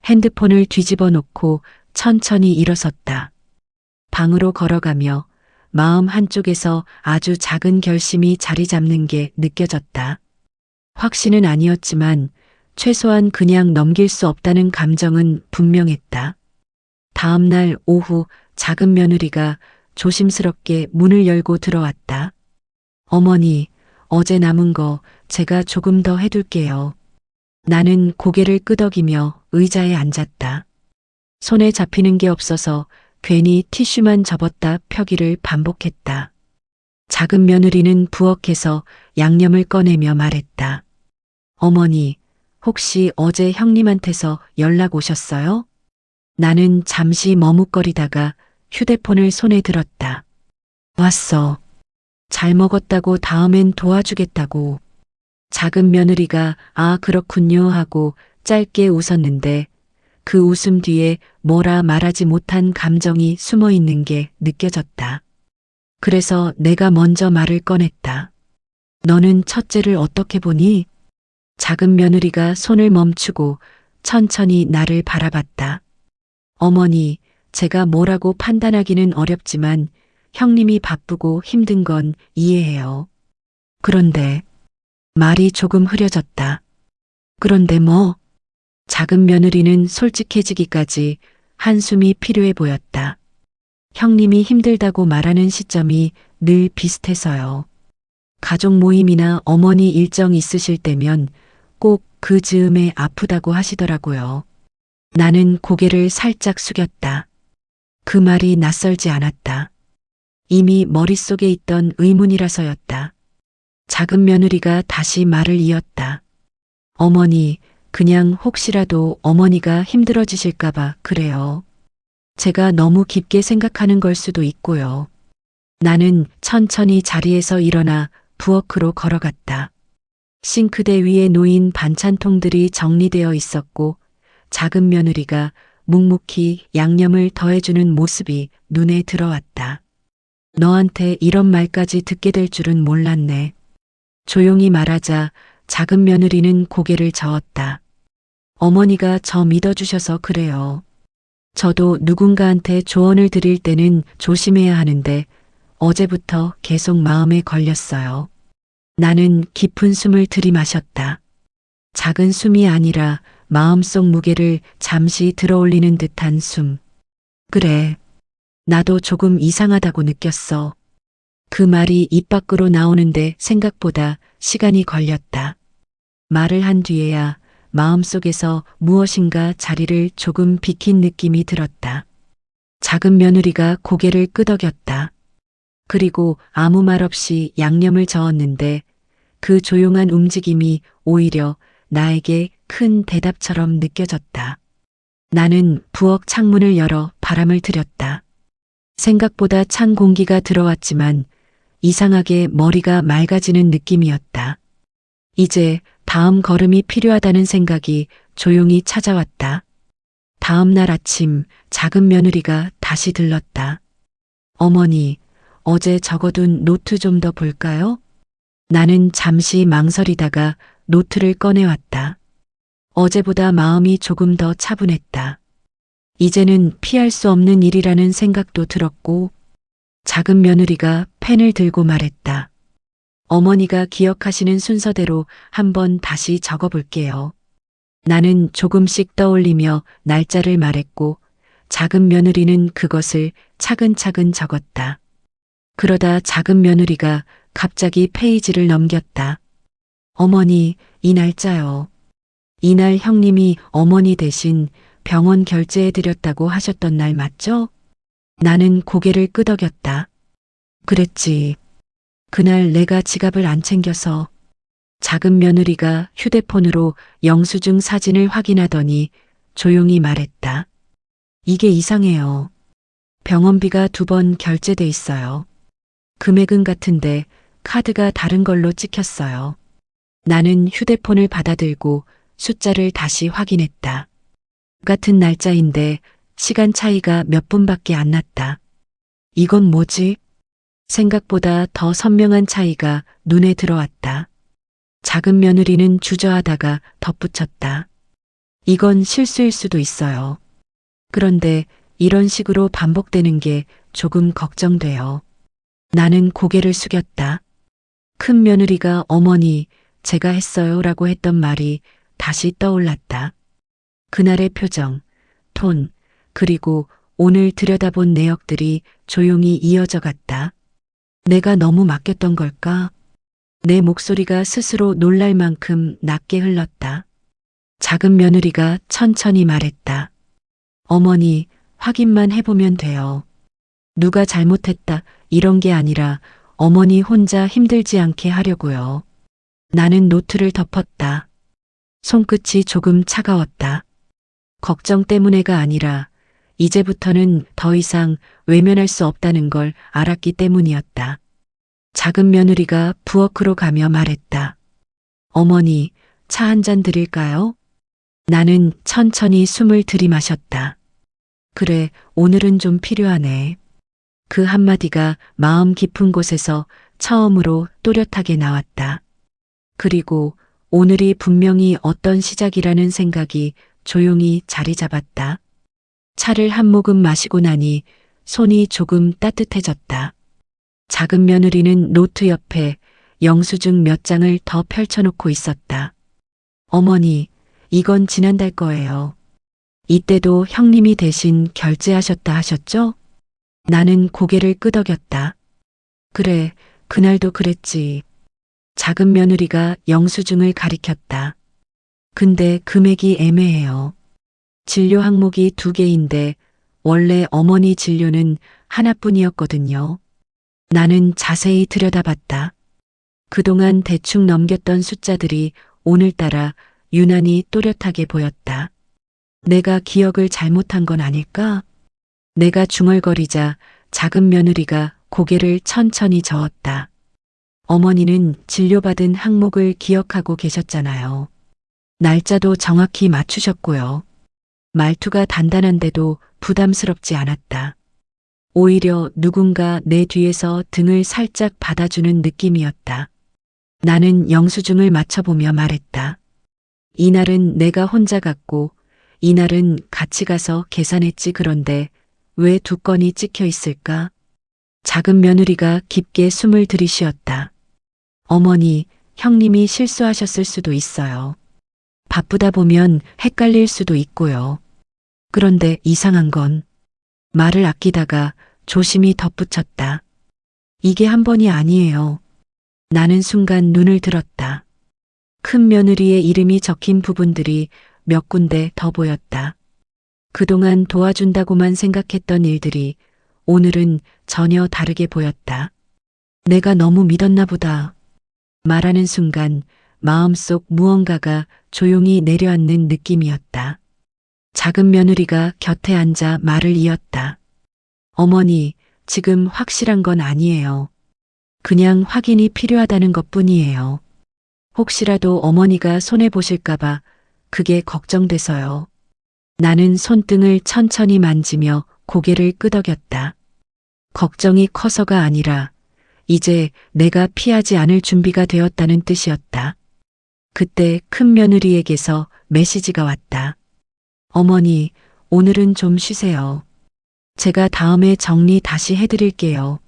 핸드폰을 뒤집어 놓고 천천히 일어섰다. 방으로 걸어가며 마음 한쪽에서 아주 작은 결심이 자리 잡는 게 느껴졌다. 확신은 아니었지만 최소한 그냥 넘길 수 없다는 감정은 분명했다. 다음 날 오후 작은 며느리가 조심스럽게 문을 열고 들어왔다. 어머니, 어제 남은 거 제가 조금 더 해둘게요. 나는 고개를 끄덕이며 의자에 앉았다. 손에 잡히는 게 없어서 괜히 티슈만 접었다 펴기를 반복했다. 작은 며느리는 부엌에서 양념을 꺼내며 말했다. 어머니, 혹시 어제 형님한테서 연락 오셨어요? 나는 잠시 머뭇거리다가 휴대폰을 손에 들었다. 왔어. 잘 먹었다고 다음엔 도와주겠다고. 작은 며느리가 아 그렇군요 하고 짧게 웃었는데 그 웃음 뒤에 뭐라 말하지 못한 감정이 숨어 있는 게 느껴졌다. 그래서 내가 먼저 말을 꺼냈다. 너는 첫째를 어떻게 보니? 작은 며느리가 손을 멈추고 천천히 나를 바라봤다. 어머니, 제가 뭐라고 판단하기는 어렵지만 형님이 바쁘고 힘든 건 이해해요. 그런데 말이 조금 흐려졌다. 그런데 뭐? 작은 며느리는 솔직해지기까지 한숨이 필요해 보였다. 형님이 힘들다고 말하는 시점이 늘 비슷해서요. 가족 모임이나 어머니 일정 있으실 때면 꼭 그 즈음에 아프다고 하시더라고요. 나는 고개를 살짝 숙였다. 그 말이 낯설지 않았다. 이미 머릿속에 있던 의문이라서였다. 작은 며느리가 다시 말을 이었다. 어머니, 그냥 혹시라도 어머니가 힘들어지실까봐 그래요. 제가 너무 깊게 생각하는 걸 수도 있고요. 나는 천천히 자리에서 일어나 부엌으로 걸어갔다. 싱크대 위에 놓인 반찬통들이 정리되어 있었고 작은 며느리가 묵묵히 양념을 더해주는 모습이 눈에 들어왔다. 너한테 이런 말까지 듣게 될 줄은 몰랐네. 조용히 말하자 작은 며느리는 고개를 저었다. 어머니가 저 믿어주셔서 그래요. 저도 누군가한테 조언을 드릴 때는 조심해야 하는데 어제부터 계속 마음에 걸렸어요. 나는 깊은 숨을 들이마셨다. 작은 숨이 아니라 마음속 무게를 잠시 들어올리는 듯한 숨. 그래. 나도 조금 이상하다고 느꼈어. 그 말이 입 밖으로 나오는데 생각보다 시간이 걸렸다. 말을 한 뒤에야 마음속에서 무엇인가 자리를 조금 비킨 느낌이 들었다. 작은 며느리가 고개를 끄덕였다. 그리고 아무 말 없이 양념을 저었는데 그 조용한 움직임이 오히려 나에게 큰 대답처럼 느껴졌다. 나는 부엌 창문을 열어 바람을 들였다. 생각보다 찬 공기가 들어왔지만 이상하게 머리가 맑아지는 느낌이었다. 이제 다음 걸음이 필요하다는 생각이 조용히 찾아왔다. 다음 날 아침 작은 며느리가 다시 들렀다. 어머니, 어제 적어둔 노트 좀 더 볼까요? 나는 잠시 망설이다가 노트를 꺼내왔다. 어제보다 마음이 조금 더 차분했다. 이제는 피할 수 없는 일이라는 생각도 들었고, 작은 며느리가 펜을 들고 말했다. 어머니가 기억하시는 순서대로 한번 다시 적어볼게요. 나는 조금씩 떠올리며 날짜를 말했고, 작은 며느리는 그것을 차근차근 적었다. 그러다 작은 며느리가 갑자기 페이지를 넘겼다. 어머니, 이 날짜요. 이날 형님이 어머니 대신 병원 결제해드렸다고 하셨던 날 맞죠? 나는 고개를 끄덕였다. 그랬지. 그날 내가 지갑을 안 챙겨서. 작은 며느리가 휴대폰으로 영수증 사진을 확인하더니 조용히 말했다. 이게 이상해요. 병원비가 2번 결제돼 있어요. 금액은 같은데 카드가 다른 걸로 찍혔어요. 나는 휴대폰을 받아들고 숫자를 다시 확인했다. 같은 날짜인데 시간 차이가 몇 분밖에 안 났다. 이건 뭐지? 생각보다 더 선명한 차이가 눈에 들어왔다. 작은 며느리는 주저하다가 덧붙였다. 이건 실수일 수도 있어요. 그런데 이런 식으로 반복되는 게 조금 걱정돼요. 나는 고개를 숙였다. 큰 며느리가 어머니, 제가 했어요 라고 했던 말이 다시 떠올랐다. 그날의 표정, 톤, 그리고 오늘 들여다본 내역들이 조용히 이어져 갔다. 내가 너무 맡겼던 걸까? 내 목소리가 스스로 놀랄 만큼 낮게 흘렀다. 작은 며느리가 천천히 말했다. 어머니, 확인만 해보면 돼요. 누가 잘못했다, 이런 게 아니라 어머니 혼자 힘들지 않게 하려고요. 나는 노트를 덮었다. 손끝이 조금 차가웠다. 걱정 때문에가 아니라 이제부터는 더 이상 외면할 수 없다는 걸 알았기 때문이었다. 작은 며느리가 부엌으로 가며 말했다. 어머니, 차 한 잔 드릴까요? 나는 천천히 숨을 들이마셨다. 그래, 오늘은 좀 필요하네. 그 한마디가 마음 깊은 곳에서 처음으로 또렷하게 나왔다. 그리고 오늘이 분명히 어떤 시작이라는 생각이 조용히 자리 잡았다. 차를 한 모금 마시고 나니 손이 조금 따뜻해졌다. 작은 며느리는 노트 옆에 영수증 몇 장을 더 펼쳐놓고 있었다. 어머니, 이건 지난달 거예요. 이때도 형님이 대신 결제하셨다 하셨죠? 나는 고개를 끄덕였다. 그래, 그날도 그랬지. 작은 며느리가 영수증을 가리켰다. 근데 금액이 애매해요. 진료 항목이 2개인데 원래 어머니 진료는 하나뿐이었거든요. 나는 자세히 들여다봤다. 그동안 대충 넘겼던 숫자들이 오늘따라 유난히 또렷하게 보였다. 내가 기억을 잘못한 건 아닐까? 내가 중얼거리자 작은 며느리가 고개를 천천히 저었다. 어머니는 진료받은 항목을 기억하고 계셨잖아요. 날짜도 정확히 맞추셨고요. 말투가 단단한데도 부담스럽지 않았다. 오히려 누군가 내 뒤에서 등을 살짝 받아주는 느낌이었다. 나는 영수증을 맞춰보며 말했다. 이날은 내가 혼자 갔고 이날은 같이 가서 계산했지. 그런데 왜 2건이 찍혀 있을까? 작은 며느리가 깊게 숨을 들이쉬었다. 어머니, 형님이 실수하셨을 수도 있어요. 바쁘다 보면 헷갈릴 수도 있고요. 그런데 이상한 건 말을 아끼다가 조심히 덧붙였다. 이게 한 번이 아니에요. 나는 순간 눈을 들었다. 큰 며느리의 이름이 적힌 부분들이 몇 군데 더 보였다. 그동안 도와준다고만 생각했던 일들이 오늘은 전혀 다르게 보였다. 내가 너무 믿었나 보다. 말하는 순간 마음속 무언가가 조용히 내려앉는 느낌이었다. 작은 며느리가 곁에 앉아 말을 이었다. 어머니, 지금 확실한 건 아니에요. 그냥 확인이 필요하다는 것뿐이에요. 혹시라도 어머니가 손해보실까봐 그게 걱정돼서요. 나는 손등을 천천히 만지며 고개를 끄덕였다. 걱정이 커서가 아니라 이제 내가 피하지 않을 준비가 되었다는 뜻이었다. 그때 큰 며느리에게서 메시지가 왔다. 어머니, 오늘은 좀 쉬세요. 제가 다음에 정리 다시 해드릴게요.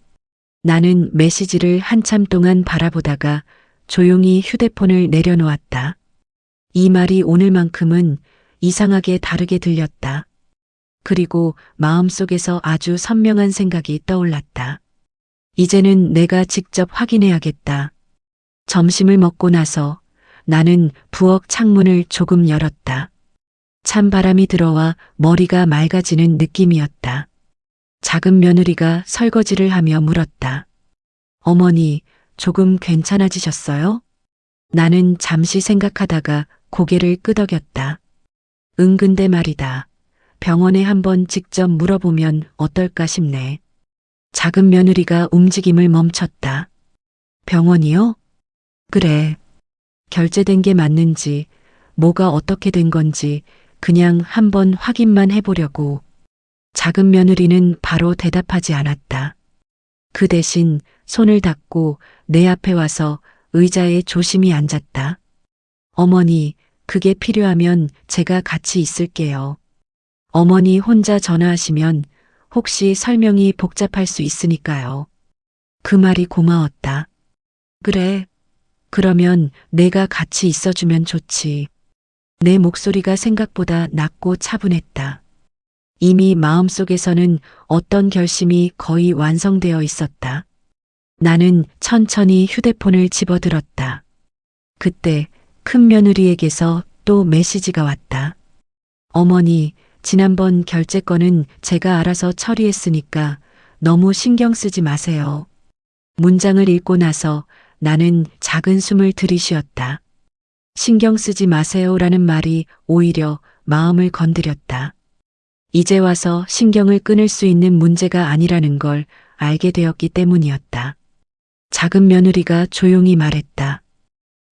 나는 메시지를 한참 동안 바라보다가 조용히 휴대폰을 내려놓았다. 이 말이 오늘만큼은 이상하게 다르게 들렸다. 그리고 마음속에서 아주 선명한 생각이 떠올랐다. 이제는 내가 직접 확인해야겠다. 점심을 먹고 나서 나는 부엌 창문을 조금 열었다. 찬바람이 들어와 머리가 맑아지는 느낌이었다. 작은 며느리가 설거지를 하며 물었다. 어머니, 조금 괜찮아지셨어요? 나는 잠시 생각하다가 고개를 끄덕였다. 근데 말이다. 병원에 한번 직접 물어보면 어떨까 싶네. 작은 며느리가 움직임을 멈췄다. 병원이요? 그래. 결제된 게 맞는지, 뭐가 어떻게 된 건지 그냥 한번 확인만 해보려고. 작은 며느리는 바로 대답하지 않았다. 그 대신 손을 닦고 내 앞에 와서 의자에 조심히 앉았다. 어머니, 그게 필요하면 제가 같이 있을게요. 어머니 혼자 전화하시면 혹시 설명이 복잡할 수 있으니까요. 그 말이 고마웠다. 그래. 그러면 내가 같이 있어주면 좋지. 내 목소리가 생각보다 낮고 차분했다. 이미 마음속에서는 어떤 결심이 거의 완성되어 있었다. 나는 천천히 휴대폰을 집어들었다. 그때 큰 며느리에게서 또 메시지가 왔다. 어머니, 지난번 결제건은 제가 알아서 처리했으니까 너무 신경 쓰지 마세요. 문장을 읽고 나서 나는 작은 숨을 들이쉬었다. 신경 쓰지 마세요라는 말이 오히려 마음을 건드렸다. 이제 와서 신경을 끊을 수 있는 문제가 아니라는 걸 알게 되었기 때문이었다. 작은 며느리가 조용히 말했다.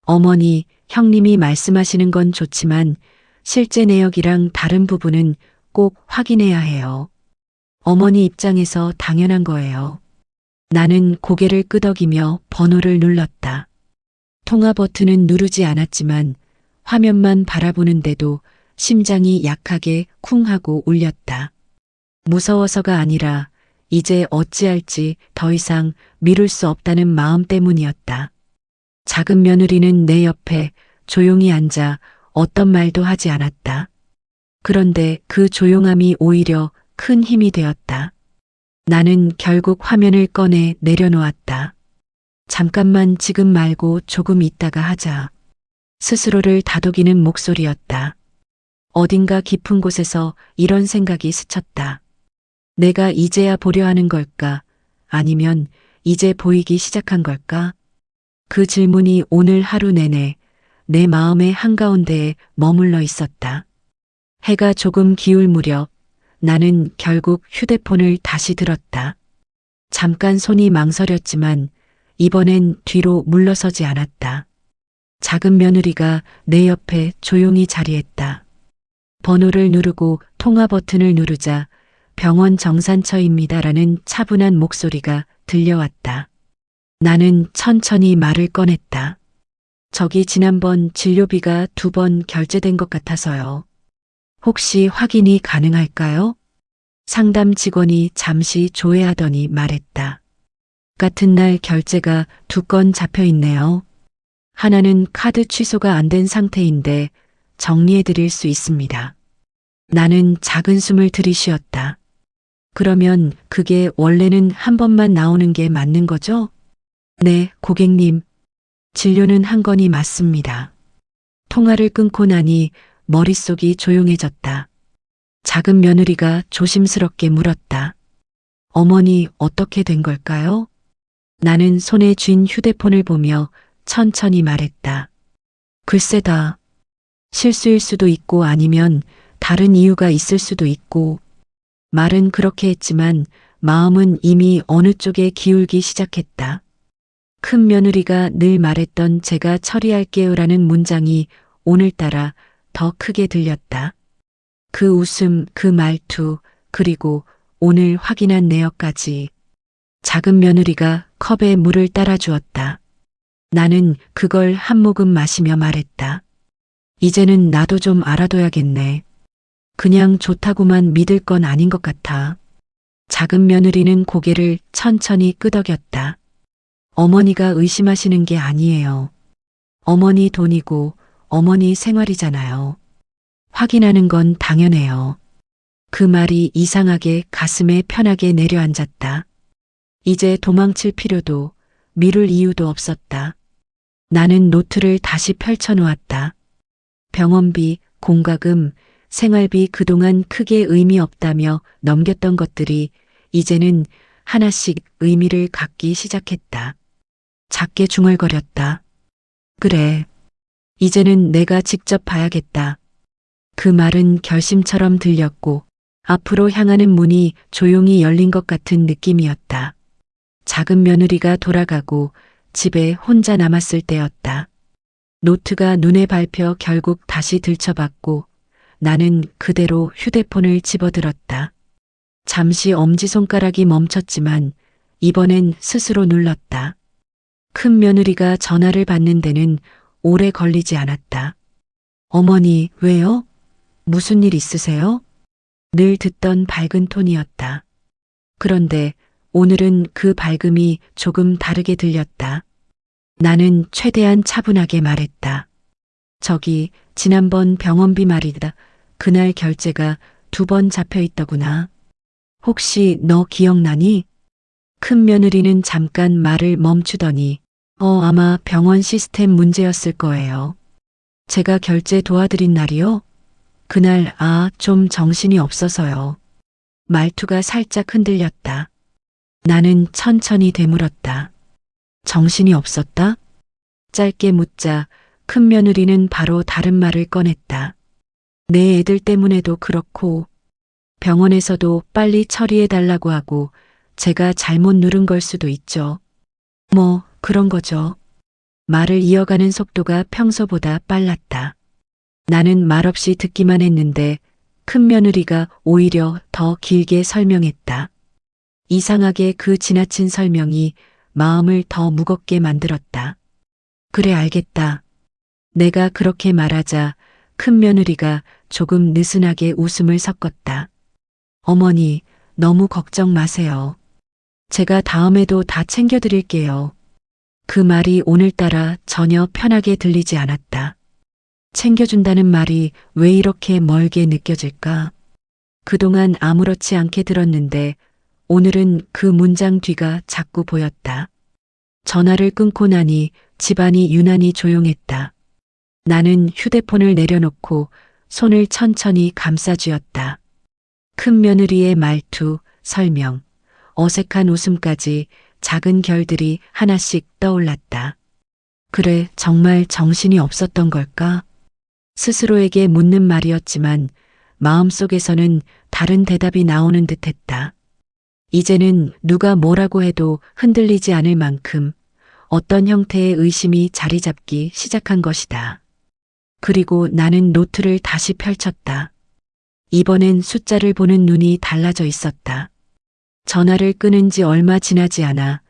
어머니, 형님이 말씀하시는 건 좋지만 실제 내역이랑 다른 부분은 꼭 확인해야 해요. 어머니 입장에서 당연한 거예요. 나는 고개를 끄덕이며 번호를 눌렀다. 통화 버튼은 누르지 않았지만 화면만 바라보는데도 심장이 약하게 쿵 하고 울렸다. 무서워서가 아니라 이제 어찌할지 더 이상 미룰 수 없다는 마음 때문이었다. 작은 며느리는 내 옆에 조용히 앉아 어떤 말도 하지 않았다. 그런데 그 조용함이 오히려 큰 힘이 되었다. 나는 결국 화면을 꺼내 내려놓았다. 잠깐만, 지금 말고 조금 있다가 하자. 스스로를 다독이는 목소리였다. 어딘가 깊은 곳에서 이런 생각이 스쳤다. 내가 이제야 보려 하는 걸까? 아니면 이제 보이기 시작한 걸까? 그 질문이 오늘 하루 내내 내 마음의 한가운데에 머물러 있었다. 해가 조금 기울 무렵 나는 결국 휴대폰을 다시 들었다. 잠깐 손이 망설였지만 이번엔 뒤로 물러서지 않았다. 작은 며느리가 내 옆에 조용히 자리했다. 번호를 누르고 통화 버튼을 누르자 병원 정산처입니다라는 차분한 목소리가 들려왔다. 나는 천천히 말을 꺼냈다. 저기 지난번 진료비가 2번 결제된 것 같아서요. 혹시 확인이 가능할까요? 상담 직원이 잠시 조회하더니 말했다. 같은 날 결제가 2건 잡혀 있네요. 하나는 카드 취소가 안 된 상태인데 정리해 드릴 수 있습니다. 나는 작은 숨을 들이쉬었다. 그러면 그게 원래는 한 번만 나오는 게 맞는 거죠? 네, 고객님. 진료는 한 건이 맞습니다. 통화를 끊고 나니 머릿속이 조용해졌다. 작은 며느리가 조심스럽게 물었다. 어머니, 어떻게 된 걸까요? 나는 손에 쥔 휴대폰을 보며 천천히 말했다. 글쎄다. 실수일 수도 있고 아니면 다른 이유가 있을 수도 있고. 말은 그렇게 했지만 마음은 이미 어느 쪽에 기울기 시작했다. 큰 며느리가 늘 말했던 제가 처리할게요라는 문장이 오늘따라 더 크게 들렸다. 그 웃음, 그 말투, 그리고 오늘 확인한 내역까지. 작은 며느리가 컵에 물을 따라 주었다. 나는 그걸 한 모금 마시며 말했다. 이제는 나도 좀 알아둬야겠네. 그냥 좋다고만 믿을 건 아닌 것 같아. 작은 며느리는 고개를 천천히 끄덕였다. 어머니가 의심하시는 게 아니에요. 어머니 돈이고 어머니 생활이잖아요. 확인하는 건 당연해요. 그 말이 이상하게 가슴에 편하게 내려앉았다. 이제 도망칠 필요도 미룰 이유도 없었다. 나는 노트를 다시 펼쳐놓았다. 병원비, 공과금, 생활비 그동안 크게 의미 없다며 넘겼던 것들이 이제는 하나씩 의미를 갖기 시작했다. 작게 중얼거렸다. 그래. 이제는 내가 직접 봐야겠다. 그 말은 결심처럼 들렸고 앞으로 향하는 문이 조용히 열린 것 같은 느낌이었다. 작은 며느리가 돌아가고 집에 혼자 남았을 때였다. 노트가 눈에 밟혀 결국 다시 들춰봤고 나는 그대로 휴대폰을 집어들었다. 잠시 엄지손가락이 멈췄지만 이번엔 스스로 눌렀다. 큰 며느리가 전화를 받는 데는 오래 걸리지 않았다. 어머니, 왜요? 무슨 일 있으세요? 늘 듣던 밝은 톤이었다. 그런데 오늘은 그 밝음이 조금 다르게 들렸다. 나는 최대한 차분하게 말했다. 저기, 지난번 병원비 말이다. 그날 결제가 2번 잡혀 있더구나. 혹시 너 기억나니? 큰 며느리는 잠깐 말을 멈추더니 아마 병원 시스템 문제였을 거예요. 제가 결제 도와드린 날이요? 그날 좀 정신이 없어서요. 말투가 살짝 흔들렸다. 나는 천천히 되물었다. 정신이 없었다? 짧게 묻자 큰 며느리는 바로 다른 말을 꺼냈다. 내 애들 때문에도 그렇고 병원에서도 빨리 처리해달라고 하고 제가 잘못 누른 걸 수도 있죠. 뭐 그런 거죠. 말을 이어가는 속도가 평소보다 빨랐다. 나는 말없이 듣기만 했는데 큰 며느리가 오히려 더 길게 설명했다. 이상하게 그 지나친 설명이 마음을 더 무겁게 만들었다. 그래 알겠다. 내가 그렇게 말하자 큰 며느리가 조금 느슨하게 웃음을 섞었다. 어머니, 너무 걱정 마세요. 제가 다음에도 다 챙겨드릴게요. 그 말이 오늘따라 전혀 편하게 들리지 않았다. 챙겨준다는 말이 왜 이렇게 멀게 느껴질까? 그동안 아무렇지 않게 들었는데 오늘은 그 문장 뒤가 자꾸 보였다. 전화를 끊고 나니 집안이 유난히 조용했다. 나는 휴대폰을 내려놓고 손을 천천히 감싸쥐었다. 큰 며느리의 말투, 설명, 어색한 웃음까지 작은 결들이 하나씩 떠올랐다. 그래, 정말 정신이 없었던 걸까? 스스로에게 묻는 말이었지만 마음속에서는 다른 대답이 나오는 듯했다. 이제는 누가 뭐라고 해도 흔들리지 않을 만큼 어떤 형태의 의심이 자리 잡기 시작한 것이다. 그리고 나는 노트를 다시 펼쳤다. 이번엔 숫자를 보는 눈이 달라져 있었다. 전화를 끊은 지 얼마 지나지 않아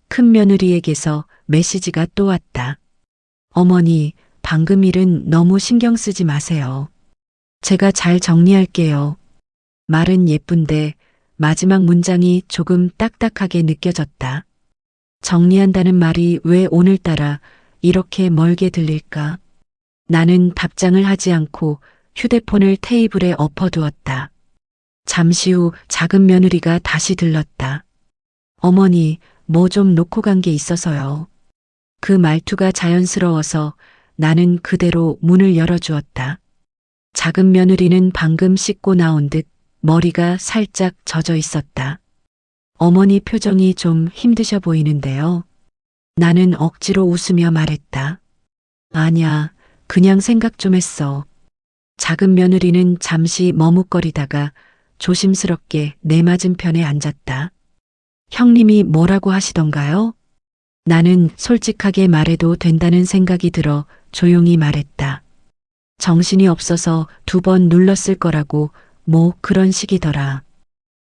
큰 며느리에게서 메시지가 또 왔다. 어머니, 방금 일은 너무 신경 쓰지 마세요. 제가 잘 정리할게요. 말은 예쁜데 마지막 문장이 조금 딱딱하게 느껴졌다. 정리한다는 말이 왜 오늘따라 이렇게 멀게 들릴까? 나는 답장을 하지 않고 휴대폰을 테이블에 엎어두었다. 잠시 후 작은 며느리가 다시 들렀다. 어머니, 뭐 좀 놓고 간 게 있어서요. 그 말투가 자연스러워서 나는 그대로 문을 열어주었다. 작은 며느리는 방금 씻고 나온 듯 머리가 살짝 젖어 있었다. 어머니 표정이 좀 힘드셔 보이는데요. 나는 억지로 웃으며 말했다. 아냐, 그냥 생각 좀 했어. 작은 며느리는 잠시 머뭇거리다가 조심스럽게 내 맞은편에 앉았다. 형님이 뭐라고 하시던가요? 나는 솔직하게 말해도 된다는 생각이 들어 조용히 말했다. 정신이 없어서 2번 눌렀을 거라고 뭐 그런 식이더라.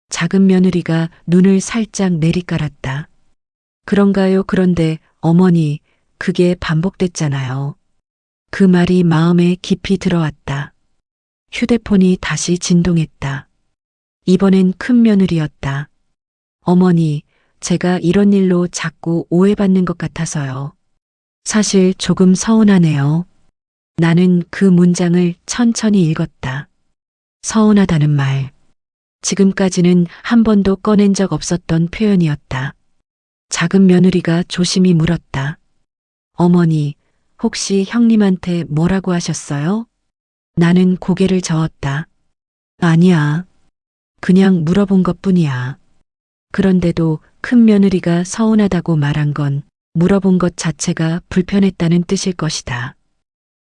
작은 며느리가 눈을 살짝 내리깔았다. 그런가요? 그런데 어머니, 그게 반복됐잖아요. 그 말이 마음에 깊이 들어왔다. 휴대폰이 다시 진동했다. 이번엔 큰 며느리였다. 어머니, 제가 이런 일로 자꾸 오해받는 것 같아서요. 사실 조금 서운하네요. 나는 그 문장을 천천히 읽었다. 서운하다는 말. 지금까지는 한 번도 꺼낸 적 없었던 표현이었다. 작은 며느리가 조심히 물었다. 어머니, 혹시 형님한테 뭐라고 하셨어요? 나는 고개를 저었다. 아니야. 그냥 물어본 것뿐이야. 그런데도 큰 며느리가 서운하다고 말한 건 물어본 것 자체가 불편했다는 뜻일 것이다.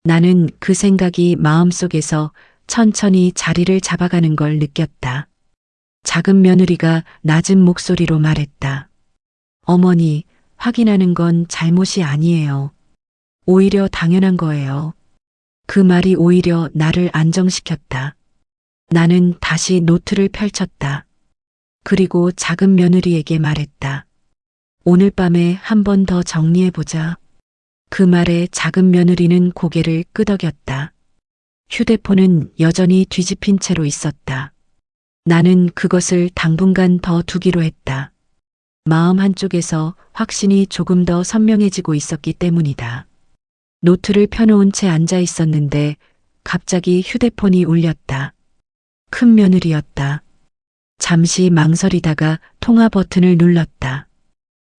나는 그 생각이 마음속에서 천천히 자리를 잡아가는 걸 느꼈다. 작은 며느리가 낮은 목소리로 말했다. 어머니, 확인하는 건 잘못이 아니에요. 오히려 당연한 거예요. 그 말이 오히려 나를 안정시켰다. 나는 다시 노트를 펼쳤다. 그리고 작은 며느리에게 말했다. 오늘 밤에 한 번 더 정리해보자. 그 말에 작은 며느리는 고개를 끄덕였다. 휴대폰은 여전히 뒤집힌 채로 있었다. 나는 그것을 당분간 더 두기로 했다. 마음 한쪽에서 확신이 조금 더 선명해지고 있었기 때문이다. 노트를 펴놓은 채 앉아 있었는데 갑자기 휴대폰이 울렸다. 큰 며느리였다. 잠시 망설이다가 통화 버튼을 눌렀다.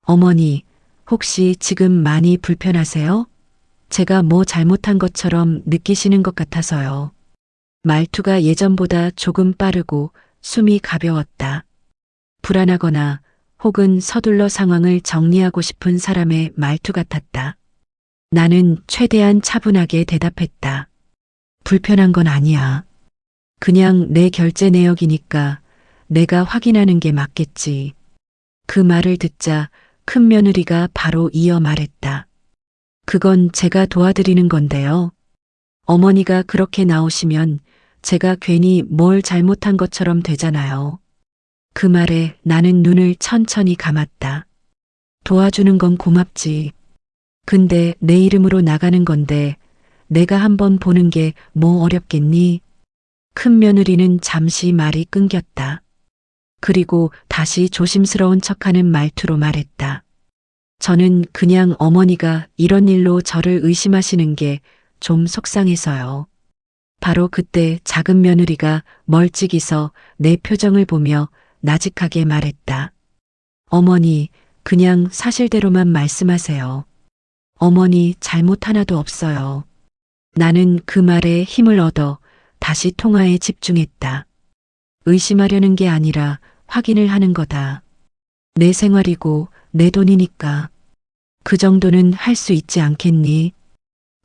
어머니, 혹시 지금 많이 불편하세요? 제가 뭐 잘못한 것처럼 느끼시는 것 같아서요. 말투가 예전보다 조금 빠르고 숨이 가벼웠다. 불안하거나 혹은 서둘러 상황을 정리하고 싶은 사람의 말투 같았다. 나는 최대한 차분하게 대답했다. 불편한 건 아니야. 그냥 내 결제 내역이니까 내가 확인하는 게 맞겠지. 그 말을 듣자 큰 며느리가 바로 이어 말했다. 그건 제가 도와드리는 건데요. 어머니가 그렇게 나오시면 제가 괜히 뭘 잘못한 것처럼 되잖아요. 그 말에 나는 눈을 천천히 감았다. 도와주는 건 고맙지. 근데 내 이름으로 나가는 건데 내가 한번 보는 게 뭐 어렵겠니? 큰 며느리는 잠시 말이 끊겼다. 그리고 다시 조심스러운 척하는 말투로 말했다. 저는 그냥 어머니가 이런 일로 저를 의심하시는 게 좀 속상해서요. 바로 그때 작은 며느리가 멀찍이서 내 표정을 보며 나직하게 말했다. 어머니, 그냥 사실대로만 말씀하세요. 어머니 잘못 하나도 없어요. 나는 그 말에 힘을 얻어 다시 통화에 집중했다. 의심하려는 게 아니라 확인을 하는 거다. 내 생활이고 내 돈이니까. 그 정도는 할 수 있지 않겠니?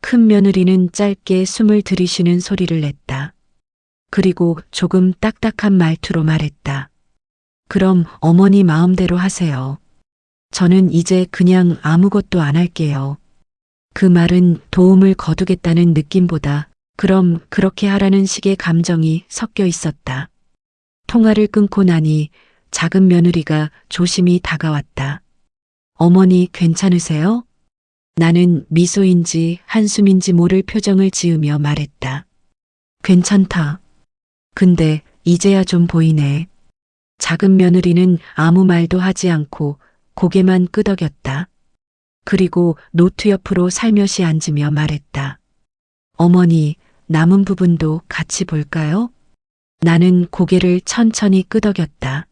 큰 며느리는 짧게 숨을 들이쉬는 소리를 냈다. 그리고 조금 딱딱한 말투로 말했다. 그럼 어머니 마음대로 하세요. 저는 이제 그냥 아무것도 안 할게요. 그 말은 도움을 거두겠다는 느낌보다 그럼 그렇게 하라는 식의 감정이 섞여 있었다. 통화를 끊고 나니 작은 며느리가 조심히 다가왔다. 어머니 괜찮으세요? 나는 미소인지 한숨인지 모를 표정을 지으며 말했다. 괜찮다. 근데 이제야 좀 보이네. 작은 며느리는 아무 말도 하지 않고 고개만 끄덕였다. 그리고 노트 옆으로 살며시 앉으며 말했다. 어머니, 남은 부분도 같이 볼까요? 나는 고개를 천천히 끄덕였다.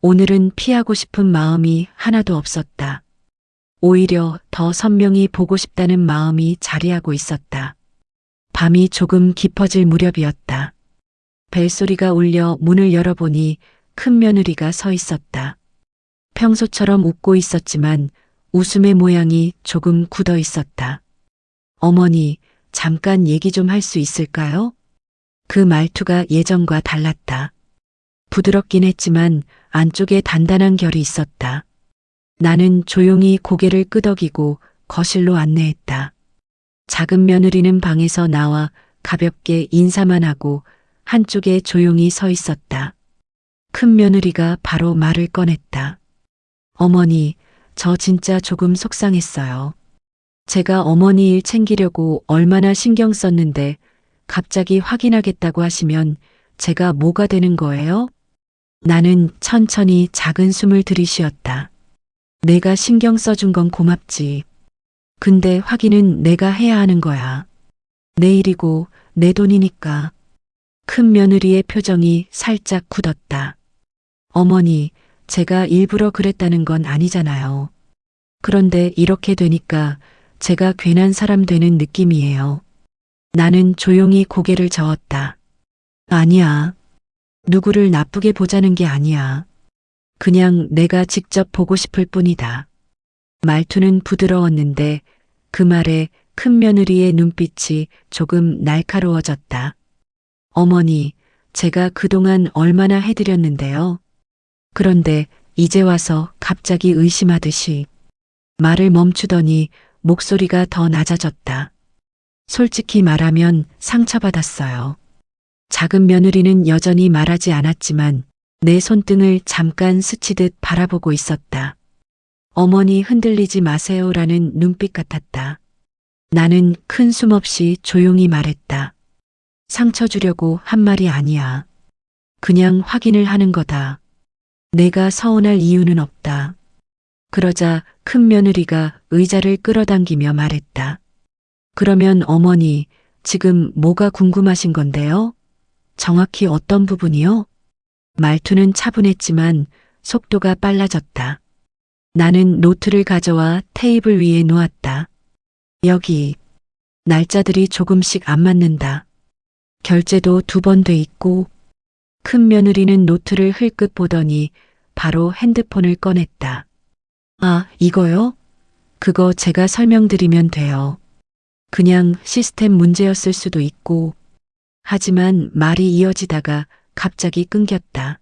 오늘은 피하고 싶은 마음이 하나도 없었다. 오히려 더 선명히 보고 싶다는 마음이 자리하고 있었다. 밤이 조금 깊어질 무렵이었다. 벨소리가 울려 문을 열어보니 큰 며느리가 서 있었다. 평소처럼 웃고 있었지만 웃음의 모양이 조금 굳어 있었다. 어머니, 잠깐 얘기 좀 할 수 있을까요? 그 말투가 예전과 달랐다. 부드럽긴 했지만 안쪽에 단단한 결이 있었다. 나는 조용히 고개를 끄덕이고 거실로 안내했다. 작은 며느리는 방에서 나와 가볍게 인사만 하고 한쪽에 조용히 서 있었다. 큰 며느리가 바로 말을 꺼냈다. 어머니, 저 진짜 조금 속상했어요. 제가 어머니 일 챙기려고 얼마나 신경 썼는데 갑자기 확인하겠다고 하시면 제가 뭐가 되는 거예요? 나는 천천히 작은 숨을 들이쉬었다. 내가 신경 써준 건 고맙지. 근데 확인은 내가 해야 하는 거야. 내 일이고 내 돈이니까. 큰 며느리의 표정이 살짝 굳었다. 어머니, 제가 일부러 그랬다는 건 아니잖아요. 그런데 이렇게 되니까 제가 괜한 사람 되는 느낌이에요. 나는 조용히 고개를 저었다. 아니야. 누구를 나쁘게 보자는 게 아니야. 그냥 내가 직접 보고 싶을 뿐이다. 말투는 부드러웠는데 그 말에 큰 며느리의 눈빛이 조금 날카로워졌다. 어머니, 제가 그동안 얼마나 해드렸는데요. 그런데 이제 와서 갑자기 의심하듯이 말을 멈추더니 목소리가 더 낮아졌다. 솔직히 말하면 상처받았어요. 작은 며느리는 여전히 말하지 않았지만 내 손등을 잠깐 스치듯 바라보고 있었다. 어머니 흔들리지 마세요라는 눈빛 같았다. 나는 큰 숨 없이 조용히 말했다. 상처 주려고 한 말이 아니야. 그냥 확인을 하는 거다. 내가 서운할 이유는 없다. 그러자 큰 며느리가 의자를 끌어당기며 말했다. 그러면 어머니, 지금 뭐가 궁금하신 건데요? 정확히 어떤 부분이요? 말투는 차분했지만 속도가 빨라졌다. 나는 노트를 가져와 테이블 위에 놓았다. 여기, 날짜들이 조금씩 안 맞는다. 결제도 2번 돼 있고, 큰 며느리는 노트를 흘끗 보더니 바로 핸드폰을 꺼냈다. 아, 이거요? 그거 제가 설명드리면 돼요. 그냥 시스템 문제였을 수도 있고, 하지만 말이 이어지다가 갑자기 끊겼다.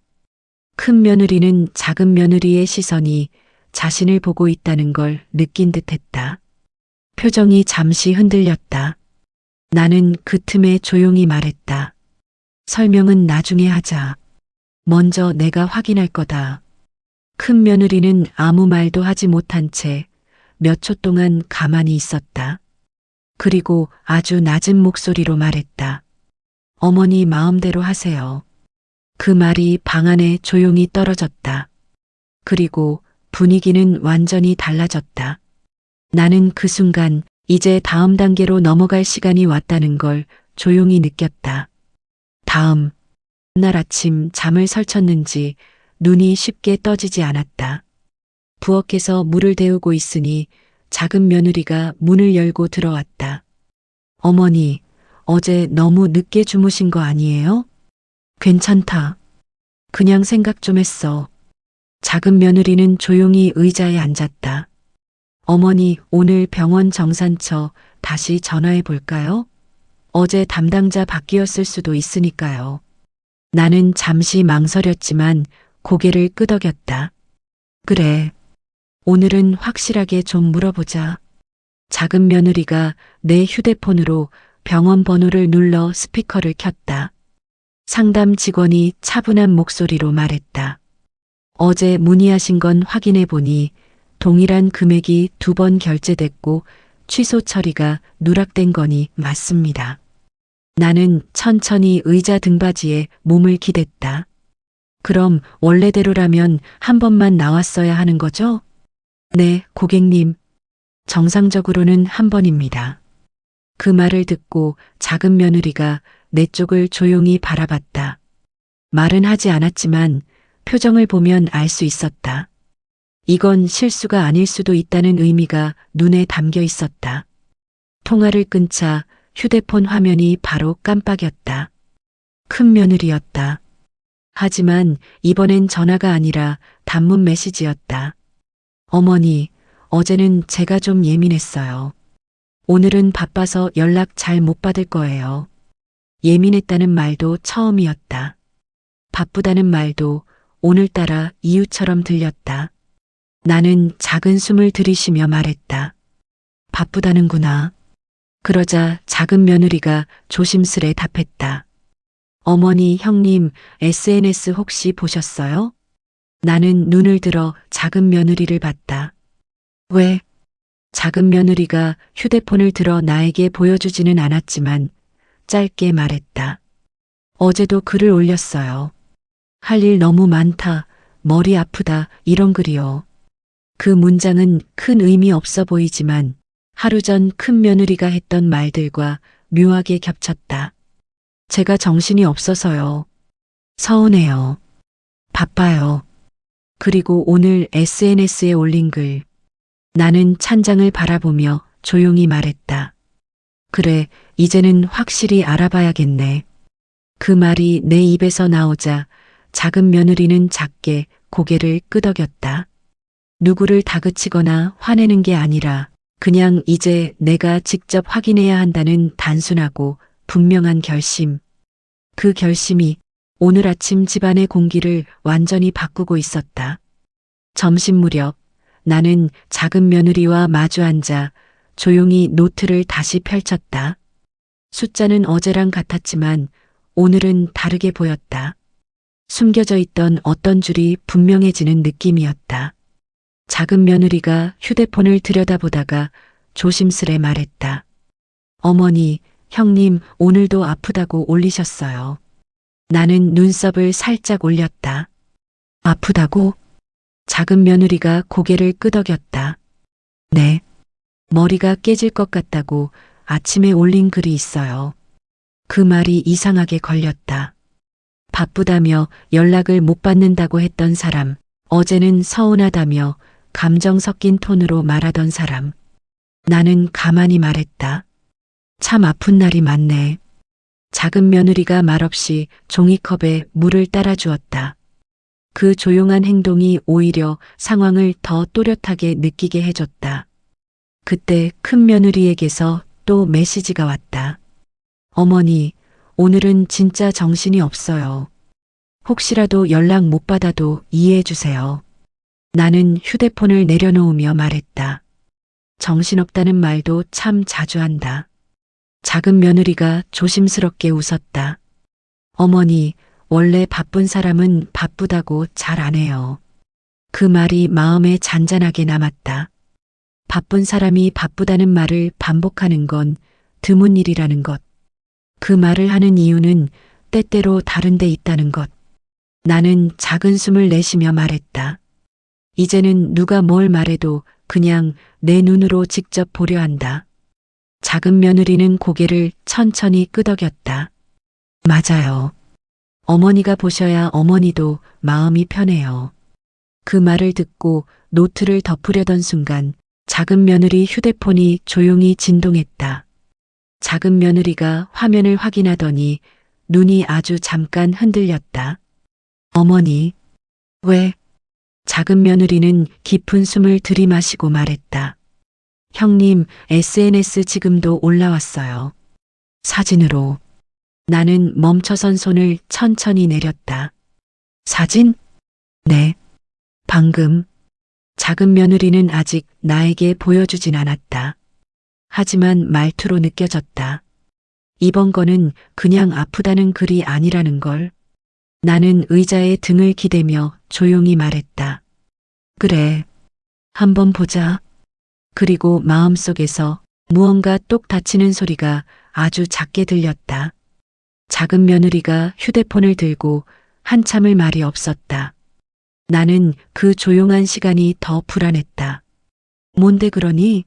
큰 며느리는 작은 며느리의 시선이 자신을 보고 있다는 걸 느낀 듯했다. 표정이 잠시 흔들렸다. 나는 그 틈에 조용히 말했다. 설명은 나중에 하자. 먼저 내가 확인할 거다. 큰 며느리는 아무 말도 하지 못한 채 몇 초 동안 가만히 있었다. 그리고 아주 낮은 목소리로 말했다. 어머니 마음대로 하세요. 그 말이 방 안에 조용히 떨어졌다. 그리고 분위기는 완전히 달라졌다. 나는 그 순간 이제 다음 단계로 넘어갈 시간이 왔다는 걸 조용히 느꼈다. 다음 날 아침 잠을 설쳤는지 눈이 쉽게 떠지지 않았다. 부엌에서 물을 데우고 있으니 작은 며느리가 문을 열고 들어왔다. 어머니, 어제 너무 늦게 주무신 거 아니에요? 괜찮다. 그냥 생각 좀 했어. 작은 며느리는 조용히 의자에 앉았다. 어머니, 오늘 병원 정산처 다시 전화해 볼까요? 어제 담당자 바뀌었을 수도 있으니까요. 나는 잠시 망설였지만 고개를 끄덕였다. 그래. 오늘은 확실하게 좀 물어보자. 작은 며느리가 내 휴대폰으로 병원 번호를 눌러 스피커를 켰다. 상담 직원이 차분한 목소리로 말했다. 어제 문의하신 건 확인해 보니 동일한 금액이 2번 결제됐고 취소 처리가 누락된 거니 맞습니다. 나는 천천히 의자 등받이에 몸을 기댔다. 그럼 원래대로라면 한 번만 나왔어야 하는 거죠? 네, 고객님. 정상적으로는 한 번입니다. 그 말을 듣고 작은 며느리가 내 쪽을 조용히 바라봤다. 말은 하지 않았지만 표정을 보면 알 수 있었다. 이건 실수가 아닐 수도 있다는 의미가 눈에 담겨 있었다. 통화를 끊자 휴대폰 화면이 바로 깜빡였다. 큰 며느리였다. 하지만 이번엔 전화가 아니라 단문 메시지였다. 어머니, 어제는 제가 좀 예민했어요. 오늘은 바빠서 연락 잘 못 받을 거예요. 예민했다는 말도 처음이었다. 바쁘다는 말도 오늘따라 이유처럼 들렸다. 나는 작은 숨을 들이쉬며 말했다. 바쁘다는구나. 그러자 작은 며느리가 조심스레 답했다. 어머니, 형님, SNS 혹시 보셨어요? 나는 눈을 들어 작은 며느리를 봤다. 왜? 작은 며느리가 휴대폰을 들어 나에게 보여주지는 않았지만 짧게 말했다. 어제도 글을 올렸어요. 할 일 너무 많다, 머리 아프다, 이런 글이요. 그 문장은 큰 의미 없어 보이지만 하루 전 큰 며느리가 했던 말들과 묘하게 겹쳤다. 제가 정신이 없어서요. 서운해요. 바빠요. 그리고 오늘 SNS에 올린 글. 나는 찬장을 바라보며 조용히 말했다. 그래, 이제는 확실히 알아봐야겠네. 그 말이 내 입에서 나오자 작은 며느리는 작게 고개를 끄덕였다. 누구를 다그치거나 화내는 게 아니라 그냥 이제 내가 직접 확인해야 한다는 단순하고 분명한 결심. 그 결심이 오늘 아침 집안의 공기를 완전히 바꾸고 있었다. 점심 무렵 나는 작은 며느리와 마주 앉아 조용히 노트를 다시 펼쳤다. 숫자는 어제랑 같았지만 오늘은 다르게 보였다. 숨겨져 있던 어떤 줄이 분명해지는 느낌이었다. 작은 며느리가 휴대폰을 들여다보다가 조심스레 말했다. 어머니, 형님, 오늘도 아프다고 올리셨어요. 나는 눈썹을 살짝 올렸다. 아프다고? 작은 며느리가 고개를 끄덕였다. 네. 머리가 깨질 것 같다고 아침에 올린 글이 있어요. 그 말이 이상하게 걸렸다. 바쁘다며 연락을 못 받는다고 했던 사람, 어제는 서운하다며 감정 섞인 톤으로 말하던 사람. 나는 가만히 말했다. 참 아픈 날이 많네. 작은 며느리가 말없이 종이컵에 물을 따라 주었다. 그 조용한 행동이 오히려 상황을 더 또렷하게 느끼게 해줬다. 그때 큰 며느리에게서 또 메시지가 왔다. 어머니, 오늘은 진짜 정신이 없어요. 혹시라도 연락 못 받아도 이해해 주세요. 나는 휴대폰을 내려놓으며 말했다. 정신없다는 말도 참 자주 한다. 작은 며느리가 조심스럽게 웃었다. 어머니, 원래 바쁜 사람은 바쁘다고 잘 안 해요. 그 말이 마음에 잔잔하게 남았다. 바쁜 사람이 바쁘다는 말을 반복하는 건 드문 일이라는 것. 그 말을 하는 이유는 때때로 다른 데 있다는 것. 나는 작은 숨을 내쉬며 말했다. 이제는 누가 뭘 말해도 그냥 내 눈으로 직접 보려 한다. 작은 며느리는 고개를 천천히 끄덕였다. 맞아요. 어머니가 보셔야 어머니도 마음이 편해요. 그 말을 듣고 노트를 덮으려던 순간 작은 며느리 휴대폰이 조용히 진동했다. 작은 며느리가 화면을 확인하더니 눈이 아주 잠깐 흔들렸다. 어머니, 왜? 작은 며느리는 깊은 숨을 들이마시고 말했다. 형님, SNS 지금도 올라왔어요. 사진으로. 나는 멈춰선 손을 천천히 내렸다. 사진? 네. 방금. 작은 며느리는 아직 나에게 보여주진 않았다. 하지만 말투로 느껴졌다. 이번 거는 그냥 아프다는 글이 아니라는 걸. 나는 의자에 등을 기대며 조용히 말했다. 그래. 한번 보자. 그리고 마음속에서 무언가 똑 닫히는 소리가 아주 작게 들렸다. 작은 며느리가 휴대폰을 들고 한참을 말이 없었다. 나는 그 조용한 시간이 더 불안했다. 뭔데 그러니?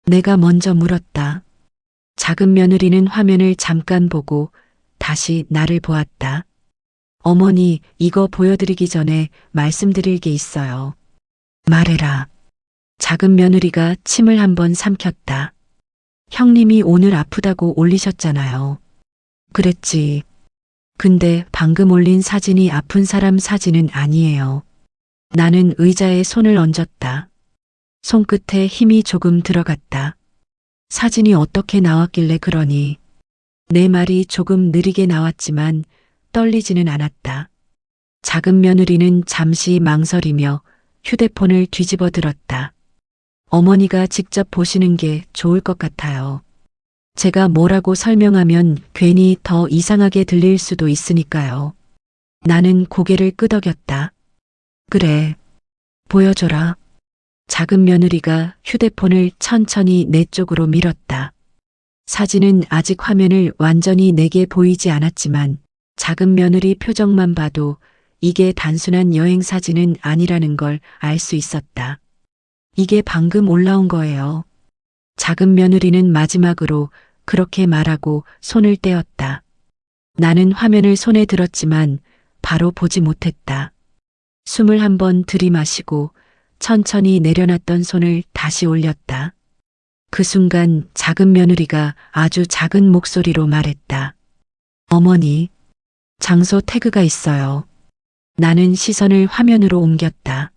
내가 먼저 물었다. 작은 며느리는 화면을 잠깐 보고 다시 나를 보았다. 어머니, 이거 보여드리기 전에 말씀드릴 게 있어요. 말해라. 작은 며느리가 침을 한번 삼켰다. 형님이 오늘 아프다고 올리셨잖아요. 그랬지. 근데 방금 올린 사진이 아픈 사람 사진은 아니에요. 나는 의자에 손을 얹었다. 손끝에 힘이 조금 들어갔다. 사진이 어떻게 나왔길래 그러니? 내 말이 조금 느리게 나왔지만 떨리지는 않았다. 작은 며느리는 잠시 망설이며 휴대폰을 뒤집어 들었다. 어머니가 직접 보시는 게 좋을 것 같아요. 제가 뭐라고 설명하면 괜히 더 이상하게 들릴 수도 있으니까요. 나는 고개를 끄덕였다. 그래, 보여줘라. 작은 며느리가 휴대폰을 천천히 내 쪽으로 밀었다. 사진은 아직 화면을 완전히 내게 보이지 않았지만 작은 며느리 표정만 봐도 이게 단순한 여행 사진은 아니라는 걸 알 수 있었다. 이게 방금 올라온 거예요. 작은 며느리는 마지막으로 그렇게 말하고 손을 떼었다. 나는 화면을 손에 들었지만 바로 보지 못했다. 숨을 한번 들이마시고 천천히 내려놨던 손을 다시 올렸다. 그 순간 작은 며느리가 아주 작은 목소리로 말했다. 어머니, 장소 태그가 있어요. 나는 시선을 화면으로 옮겼다.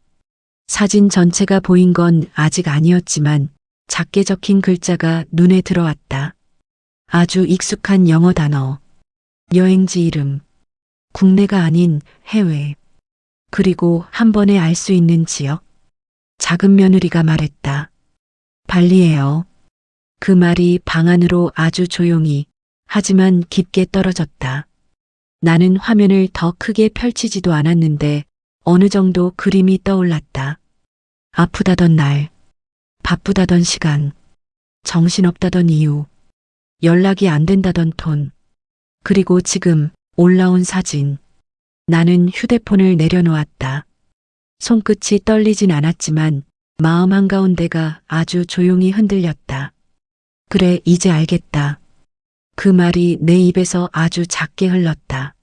사진 전체가 보인 건 아직 아니었지만 작게 적힌 글자가 눈에 들어왔다. 아주 익숙한 영어 단어, 여행지 이름, 국내가 아닌 해외, 그리고 한 번에 알 수 있는 지역. 작은 며느리가 말했다. 발리예요. 그 말이 방 안으로 아주 조용히 하지만 깊게 떨어졌다. 나는 화면을 더 크게 펼치지도 않았는데 어느 정도 그림이 떠올랐다. 아프다던 날, 바쁘다던 시간, 정신없다던 이유, 연락이 안 된다던 톤, 그리고 지금 올라온 사진. 나는 휴대폰을 내려놓았다. 손끝이 떨리진 않았지만 마음 한가운데가 아주 조용히 흔들렸다. 그래, 이제 알겠다. 그 말이 내 입에서 아주 작게 흘렀다.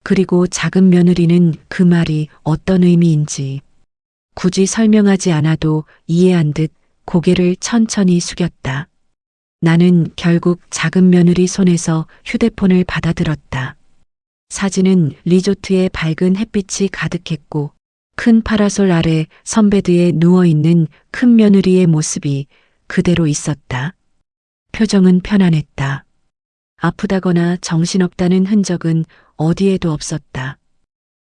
그리고 작은 며느리는 그 말이 어떤 의미인지 굳이 설명하지 않아도 이해한 듯 고개를 천천히 숙였다. 나는 결국 작은 며느리 손에서 휴대폰을 받아들었다. 사진은 리조트의 밝은 햇빛이 가득했고 큰 파라솔 아래 선베드에 누워있는 큰 며느리의 모습이 그대로 있었다. 표정은 편안했다. 아프다거나 정신없다는 흔적은 어디에도 없었다.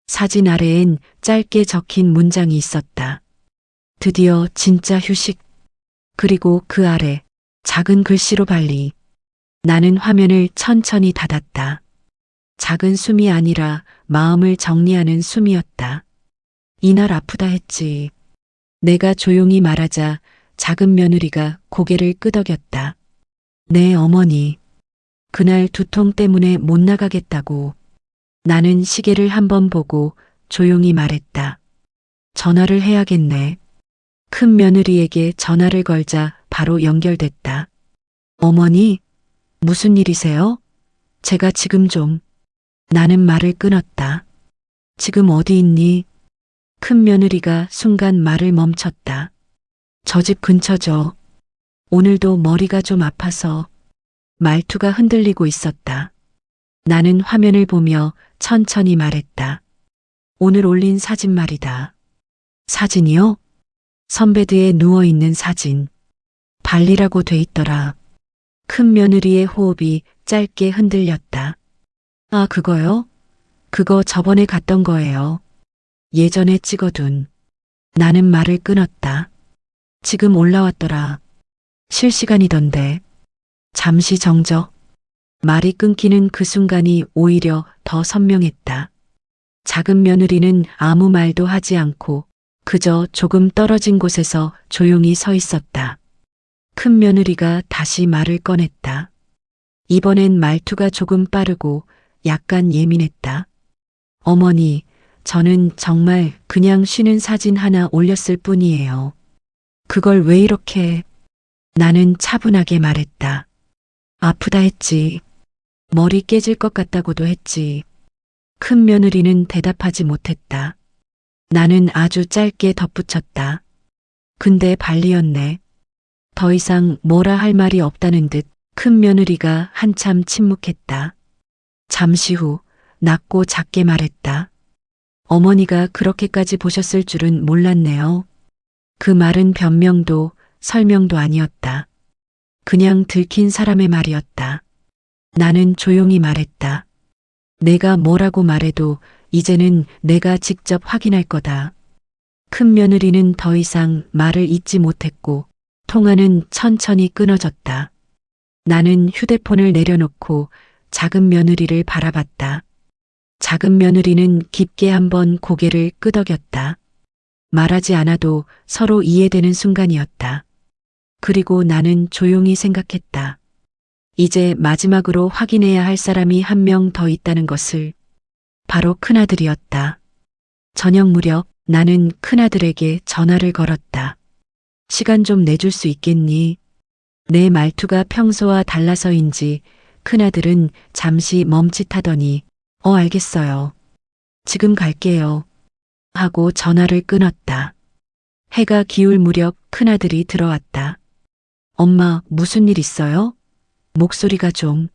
사진 아래엔 짧게 적힌 문장이 있었다. 드디어 진짜 휴식. 그리고 그 아래 작은 글씨로 발리. 나는 화면을 천천히 닫았다. 작은 숨이 아니라 마음을 정리하는 숨이었다. 이날 아프다 했지. 내가 조용히 말하자 작은 며느리가 고개를 끄덕였다. 네, 어머니. 그날 두통 때문에 못 나가겠다고. 나는 시계를 한번 보고 조용히 말했다. 전화를 해야겠네. 큰 며느리에게 전화를 걸자 바로 연결됐다. 어머니, 무슨 일이세요? 제가 지금 좀. 나는 말을 끊었다. 지금 어디 있니? 큰 며느리가 순간 말을 멈췄다. 저 집 근처죠. 오늘도 머리가 좀 아파서. 말투가 흔들리고 있었다. 나는 화면을 보며 천천히 말했다. 오늘 올린 사진 말이다. 사진이요? 선베드에 누워있는 사진. 발리라고 돼 있더라. 큰 며느리의 호흡이 짧게 흔들렸다. 아, 그거요? 그거 저번에 갔던 거예요. 예전에 찍어둔. 나는 말을 끊었다. 지금 올라왔더라. 실시간이던데. 잠시 정적. 말이 끊기는 그 순간이 오히려 더 선명했다. 작은 며느리는 아무 말도 하지 않고 그저 조금 떨어진 곳에서 조용히 서 있었다. 큰 며느리가 다시 말을 꺼냈다. 이번엔 말투가 조금 빠르고 약간 예민했다. 어머니, 저는 정말 그냥 쉬는 사진 하나 올렸을 뿐이에요. 그걸 왜 이렇게... 나는 차분하게 말했다. 아프다 했지. 머리 깨질 것 같다고도 했지. 큰 며느리는 대답하지 못했다. 나는 아주 짧게 덧붙였다. 근데 발리였네. 더 이상 뭐라 할 말이 없다는 듯 큰 며느리가 한참 침묵했다. 잠시 후 낮고 작게 말했다. 어머니가 그렇게까지 보셨을 줄은 몰랐네요. 그 말은 변명도 설명도 아니었다. 그냥 들킨 사람의 말이었다. 나는 조용히 말했다. 내가 뭐라고 말해도 이제는 내가 직접 확인할 거다. 큰 며느리는 더 이상 말을 잇지 못했고 통화는 천천히 끊어졌다. 나는 휴대폰을 내려놓고 작은 며느리를 바라봤다. 작은 며느리는 깊게 한번 고개를 끄덕였다. 말하지 않아도 서로 이해되는 순간이었다. 그리고 나는 조용히 생각했다. 이제 마지막으로 확인해야 할 사람이 한 명 더 있다는 것을. 바로 큰아들이었다. 저녁 무렵 나는 큰아들에게 전화를 걸었다. 시간 좀 내줄 수 있겠니? 내 말투가 평소와 달라서인지 큰아들은 잠시 멈칫하더니 알겠어요. 지금 갈게요. 하고 전화를 끊었다. 해가 기울 무렵 큰아들이 들어왔다. 엄마, 무슨 일 있어요? 목소리가 좀.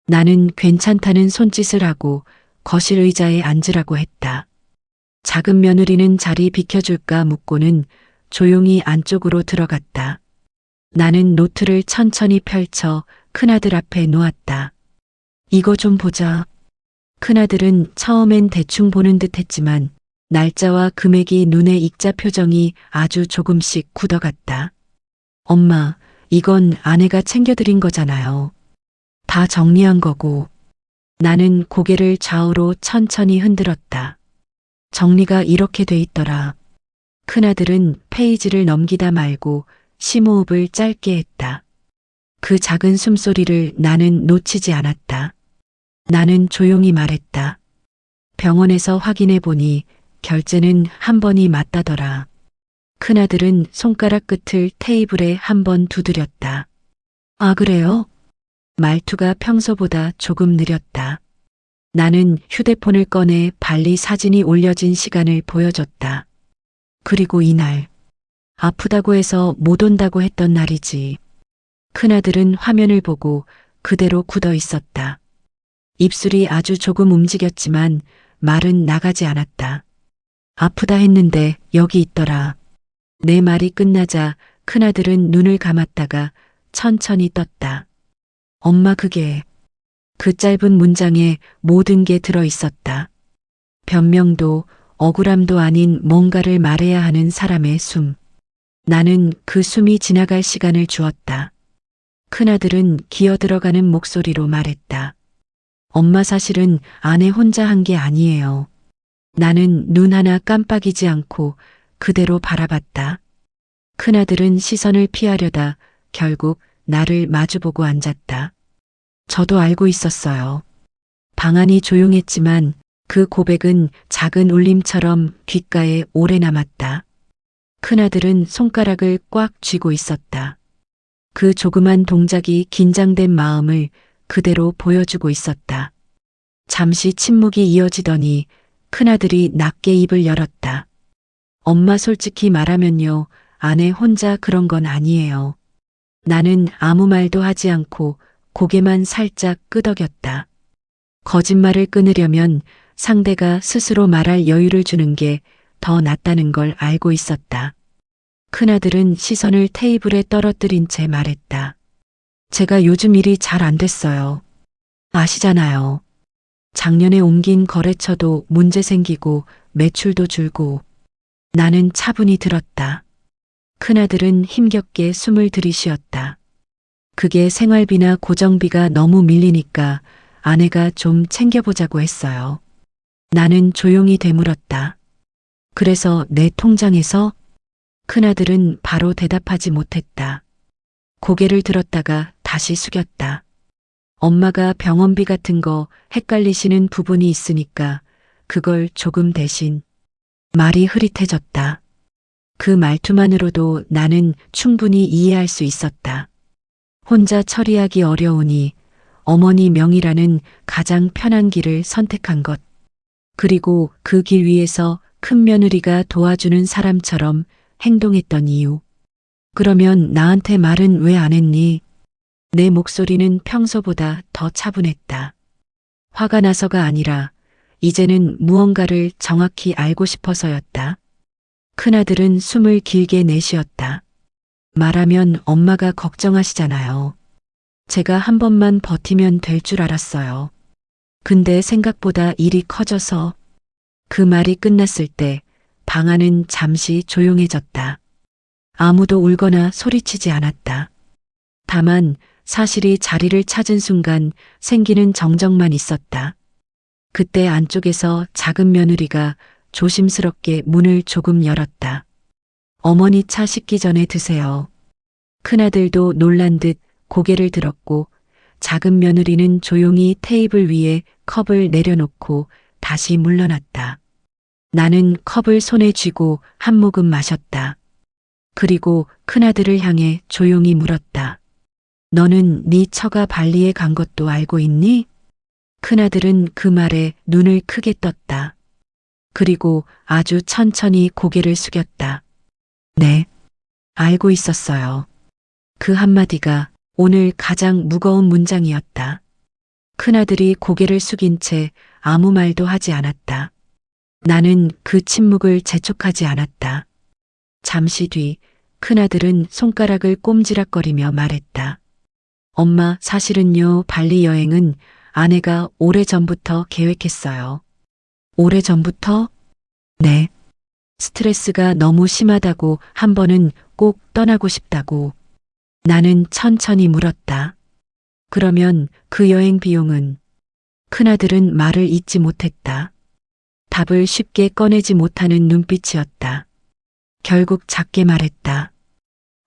나는 괜찮다는 손짓을 하고 거실 의자에 앉으라고 했다. 작은 며느리는 자리 비켜줄까 묻고는 조용히 안쪽으로 들어갔다. 나는 노트를 천천히 펼쳐 큰아들 앞에 놓았다. 이거 좀 보자. 큰아들은 처음엔 대충 보는 듯 했지만 날짜와 금액이 눈에 익자 표정이 아주 조금씩 굳어갔다. 엄마, 이건 아내가 챙겨드린 거잖아요. 다 정리한 거고. 나는 고개를 좌우로 천천히 흔들었다. 정리가 이렇게 돼 있더라. 큰아들은 페이지를 넘기다 말고 심호흡을 짧게 했다. 그 작은 숨소리를 나는 놓치지 않았다. 나는 조용히 말했다. 병원에서 확인해 보니 결제는 한 번이 맞다더라. 큰아들은 손가락 끝을 테이블에 한 번 두드렸다. 아, 그래요? 말투가 평소보다 조금 느렸다. 나는 휴대폰을 꺼내 발리 사진이 올려진 시간을 보여줬다. 그리고 이날, 아프다고 해서 못 온다고 했던 날이지. 큰아들은 화면을 보고 그대로 굳어 있었다. 입술이 아주 조금 움직였지만 말은 나가지 않았다. 아프다 했는데 여기 있더라. 내 말이 끝나자 큰아들은 눈을 감았다가 천천히 떴다. 엄마, 그게. 그 짧은 문장에 모든 게 들어 있었다. 변명도 억울함도 아닌 뭔가를 말해야 하는 사람의 숨. 나는 그 숨이 지나갈 시간을 주었다. 큰아들은 기어들어가는 목소리로 말했다. 엄마, 사실은 아내 혼자 한 게 아니에요. 나는 눈 하나 깜빡이지 않고 그대로 바라봤다. 큰아들은 시선을 피하려다 결국 나를 마주보고 앉았다. 저도 알고 있었어요. 방안이 조용했지만 그 고백은 작은 울림처럼 귓가에 오래 남았다. 큰아들은 손가락을 꽉 쥐고 있었다. 그 조그만 동작이 긴장된 마음을 그대로 보여주고 있었다. 잠시 침묵이 이어지더니 큰아들이 낮게 입을 열었다. 엄마, 솔직히 말하면요. 아내 혼자 그런 건 아니에요. 나는 아무 말도 하지 않고 고개만 살짝 끄덕였다. 거짓말을 끊으려면 상대가 스스로 말할 여유를 주는 게 더 낫다는 걸 알고 있었다. 큰아들은 시선을 테이블에 떨어뜨린 채 말했다. 제가 요즘 일이 잘 안 됐어요. 아시잖아요. 작년에 옮긴 거래처도 문제 생기고 매출도 줄고. 나는 차분히 들었다. 큰아들은 힘겹게 숨을 들이쉬었다. 그게 생활비나 고정비가 너무 밀리니까 아내가 좀 챙겨보자고 했어요. 나는 조용히 되물었다. 그래서 내 통장에서? 큰아들은 바로 대답하지 못했다. 고개를 들었다가 다시 숙였다. 엄마가 병원비 같은 거 헷갈리시는 부분이 있으니까 그걸 조금 대신. 말이 흐릿해졌다. 그 말투만으로도 나는 충분히 이해할 수 있었다. 혼자 처리하기 어려우니 어머니 명의라는 가장 편한 길을 선택한 것. 그리고 그 길 위에서 큰 며느리가 도와주는 사람처럼 행동했던 이유. 그러면 나한테 말은 왜 안 했니? 내 목소리는 평소보다 더 차분했다. 화가 나서가 아니라 이제는 무언가를 정확히 알고 싶어서였다. 큰아들은 숨을 길게 내쉬었다. 말하면 엄마가 걱정하시잖아요. 제가 한 번만 버티면 될 줄 알았어요. 근데 생각보다 일이 커져서. 그 말이 끝났을 때 방 안은 잠시 조용해졌다. 아무도 울거나 소리치지 않았다. 다만 사실이 자리를 찾은 순간 생기는 정적만 있었다. 그때 안쪽에서 작은 며느리가 조심스럽게 문을 조금 열었다. 어머니 차 식기 전에 드세요. 큰아들도 놀란 듯 고개를 들었고 작은 며느리는 조용히 테이블 위에 컵을 내려놓고 다시 물러났다. 나는 컵을 손에 쥐고 한 모금 마셨다. 그리고 큰아들을 향해 조용히 물었다. 너는 네 처가 발리에 간 것도 알고 있니? 큰아들은 그 말에 눈을 크게 떴다. 그리고 아주 천천히 고개를 숙였다. 네, 알고 있었어요. 그 한마디가 오늘 가장 무거운 문장이었다. 큰아들이 고개를 숙인 채 아무 말도 하지 않았다. 나는 그 침묵을 재촉하지 않았다. 잠시 뒤 큰아들은 손가락을 꼼지락거리며 말했다. 엄마, 사실은요, 발리 여행은 아내가 오래전부터 계획했어요. 오래전부터? 네. 스트레스가 너무 심하다고 한 번은 꼭 떠나고 싶다고. 나는 천천히 물었다. 그러면 그 여행 비용은? 큰아들은 말을 잇지 못했다. 답을 쉽게 꺼내지 못하는 눈빛이었다. 결국 작게 말했다.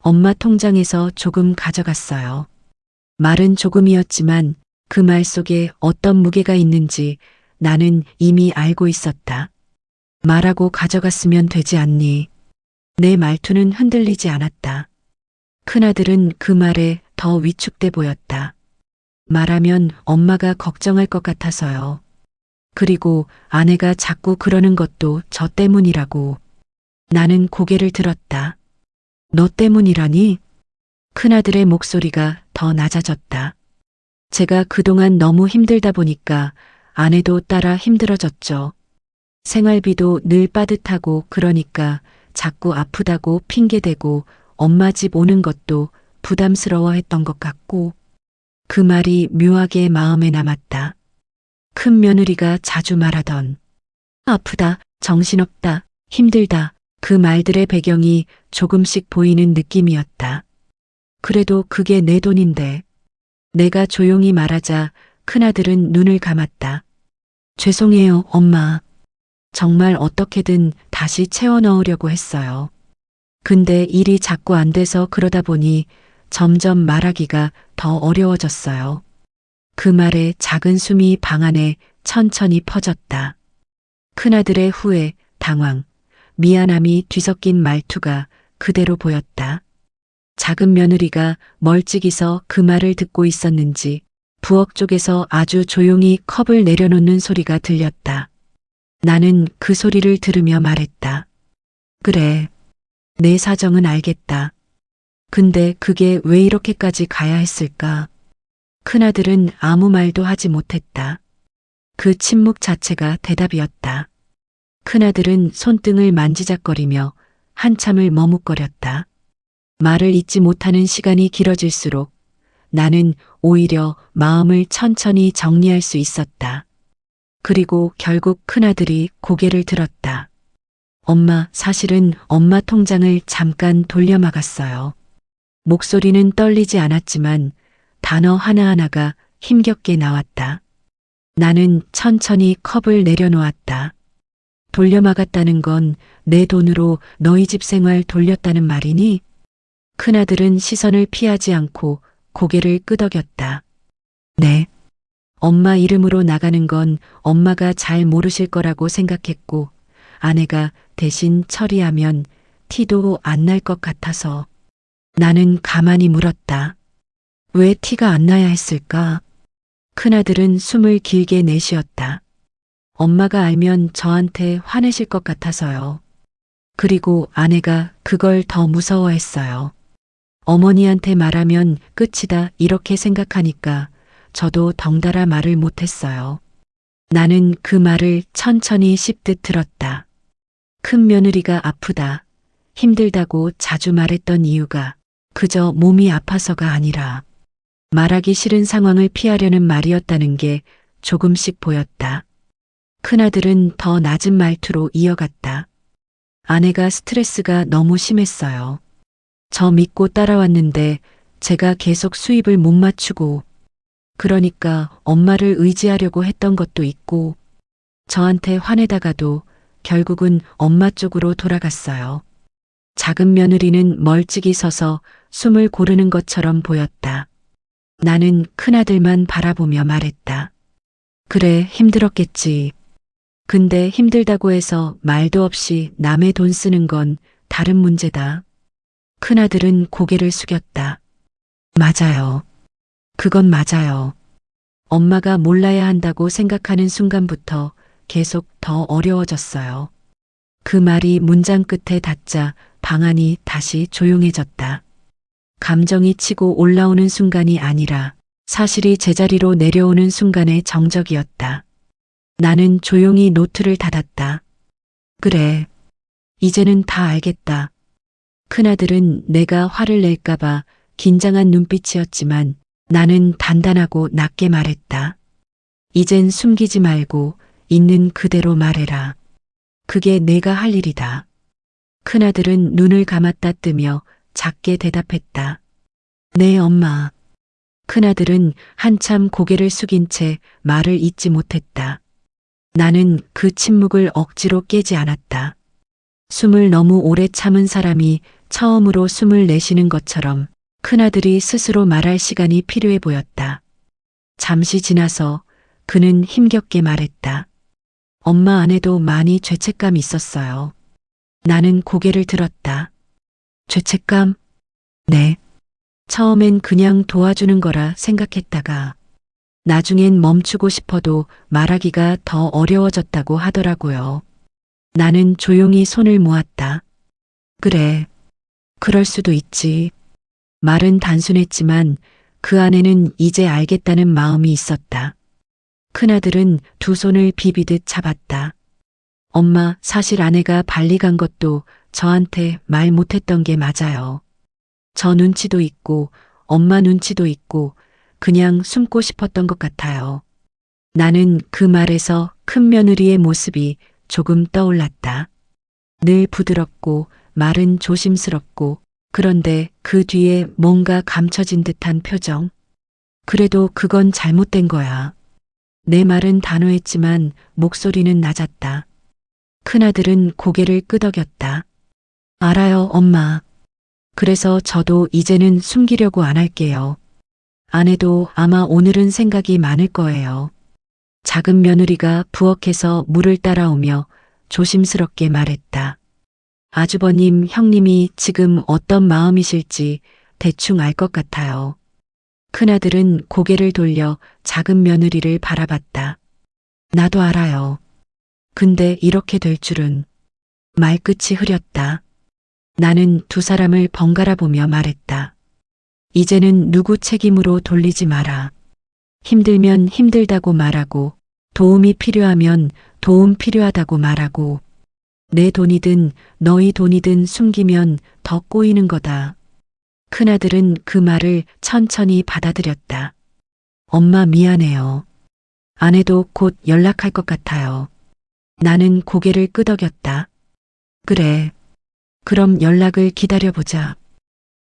엄마 통장에서 조금 가져갔어요. 말은 조금이었지만 그 말 속에 어떤 무게가 있는지 나는 이미 알고 있었다. 말하고 가져갔으면 되지 않니? 내 말투는 흔들리지 않았다. 큰아들은 그 말에 더 위축돼 보였다. 말하면 엄마가 걱정할 것 같아서요. 그리고 아내가 자꾸 그러는 것도 저 때문이라고. 나는 고개를 들었다. 너 때문이라니? 큰아들의 목소리가 더 낮아졌다. 제가 그동안 너무 힘들다 보니까 아내도 따라 힘들어졌죠. 생활비도 늘 빠듯하고 그러니까 자꾸 아프다고 핑계대고 엄마 집 오는 것도 부담스러워 했던 것 같고. 그 말이 묘하게 마음에 남았다. 큰 며느리가 자주 말하던 아프다, 정신없다, 힘들다 그 말들의 배경이 조금씩 보이는 느낌이었다. 그래도 그게 내 돈인데. 내가 조용히 말하자 큰아들은 눈을 감았다. 죄송해요, 엄마. 정말 어떻게든 다시 채워 넣으려고 했어요. 근데 일이 자꾸 안 돼서 그러다 보니 점점 말하기가 더 어려워졌어요. 그 말에 작은 숨이 방 안에 천천히 퍼졌다. 큰아들의 후회, 당황, 미안함이 뒤섞인 말투가 그대로 보였다. 작은 며느리가 멀찍이서 그 말을 듣고 있었는지 부엌 쪽에서 아주 조용히 컵을 내려놓는 소리가 들렸다. 나는 그 소리를 들으며 말했다. 그래, 내 사정은 알겠다. 근데 그게 왜 이렇게까지 가야 했을까? 큰아들은 아무 말도 하지 못했다. 그 침묵 자체가 대답이었다. 큰아들은 손등을 만지작거리며 한참을 머뭇거렸다. 말을 잇지 못하는 시간이 길어질수록 나는 오히려 마음을 천천히 정리할 수 있었다. 그리고 결국 큰아들이 고개를 들었다. 엄마, 사실은 엄마 통장을 잠깐 돌려막았어요. 목소리는 떨리지 않았지만 단어 하나하나가 힘겹게 나왔다. 나는 천천히 컵을 내려놓았다. 돌려막았다는 건 내 돈으로 너희 집 생활 돌렸다는 말이니? 큰아들은 시선을 피하지 않고 고개를 끄덕였다. 네. 엄마 이름으로 나가는 건 엄마가 잘 모르실 거라고 생각했고 아내가 대신 처리하면 티도 안 날 것 같아서. 나는 가만히 물었다. 왜 티가 안 나야 했을까? 큰아들은 숨을 길게 내쉬었다. 엄마가 알면 저한테 화내실 것 같아서요. 그리고 아내가 그걸 더 무서워했어요. 어머니한테 말하면 끝이다 이렇게 생각하니까 저도 덩달아 말을 못했어요. 나는 그 말을 천천히 씹듯 들었다. 큰 며느리가 아프다, 힘들다고 자주 말했던 이유가 그저 몸이 아파서가 아니라 말하기 싫은 상황을 피하려는 말이었다는 게 조금씩 보였다. 큰아들은 더 낮은 말투로 이어갔다. 아내가 스트레스가 너무 심했어요. 저 믿고 따라왔는데 제가 계속 수입을 못 맞추고 그러니까 엄마를 의지하려고 했던 것도 있고 저한테 화내다가도 결국은 엄마 쪽으로 돌아갔어요. 작은 며느리는 멀찍이 서서 숨을 고르는 것처럼 보였다. 나는 큰아들만 바라보며 말했다. 그래, 힘들었겠지. 근데 힘들다고 해서 말도 없이 남의 돈 쓰는 건 다른 문제다. 큰아들은 고개를 숙였다. 맞아요. 그건 맞아요. 엄마가 몰라야 한다고 생각하는 순간부터 계속 더 어려워졌어요. 그 말이 문장 끝에 닿자 방 안이 다시 조용해졌다. 감정이 치고 올라오는 순간이 아니라 사실이 제자리로 내려오는 순간의 정적이었다. 나는 조용히 노트를 닫았다. 그래. 이제는 다 알겠다. 큰아들은 내가 화를 낼까봐 긴장한 눈빛이었지만 나는 단단하고 낮게 말했다. 이젠 숨기지 말고 있는 그대로 말해라. 그게 내가 할 일이다. 큰아들은 눈을 감았다 뜨며 작게 대답했다. 네, 엄마. 큰아들은 한참 고개를 숙인 채 말을 잇지 못했다. 나는 그 침묵을 억지로 깨지 않았다. 숨을 너무 오래 참은 사람이 처음으로 숨을 내쉬는 것처럼 큰아들이 스스로 말할 시간이 필요해 보였다. 잠시 지나서 그는 힘겹게 말했다. 엄마 안에도 많이 죄책감이 있었어요. 나는 고개를 들었다. 죄책감? 네. 처음엔 그냥 도와주는 거라 생각했다가 나중엔 멈추고 싶어도 말하기가 더 어려워졌다고 하더라고요. 나는 조용히 손을 모았다. 그래. 그럴 수도 있지. 말은 단순했지만 그 안에는 이제 알겠다는 마음이 있었다. 큰아들은 두 손을 비비듯 잡았다. 엄마, 사실 아내가 발리 간 것도 저한테 말 못했던 게 맞아요. 저 눈치도 있고 엄마 눈치도 있고 그냥 숨고 싶었던 것 같아요. 나는 그 말에서 큰 며느리의 모습이 조금 떠올랐다. 늘 부드럽고 말은 조심스럽고 그런데 그 뒤에 뭔가 감춰진 듯한 표정. 그래도 그건 잘못된 거야. 내 말은 단호했지만 목소리는 낮았다. 큰아들은 고개를 끄덕였다. 알아요, 엄마. 그래서 저도 이제는 숨기려고 안 할게요. 아내도 아마 오늘은 생각이 많을 거예요. 작은 며느리가 부엌에서 물을 따라오며 조심스럽게 말했다. 아주버님, 형님이 지금 어떤 마음이실지 대충 알 것 같아요. 큰아들은 고개를 돌려 작은 며느리를 바라봤다. 나도 알아요. 근데 이렇게 될 줄은. 말끝이 흐렸다. 나는 두 사람을 번갈아 보며 말했다. 이제는 누구 책임으로 돌리지 마라. 힘들면 힘들다고 말하고 도움이 필요하면 도움 필요하다고 말하고 내 돈이든 너희 돈이든 숨기면 더 꼬이는 거다. 큰아들은 그 말을 천천히 받아들였다. 엄마 미안해요. 아내도 곧 연락할 것 같아요. 나는 고개를 끄덕였다. 그래. 그럼 연락을 기다려보자.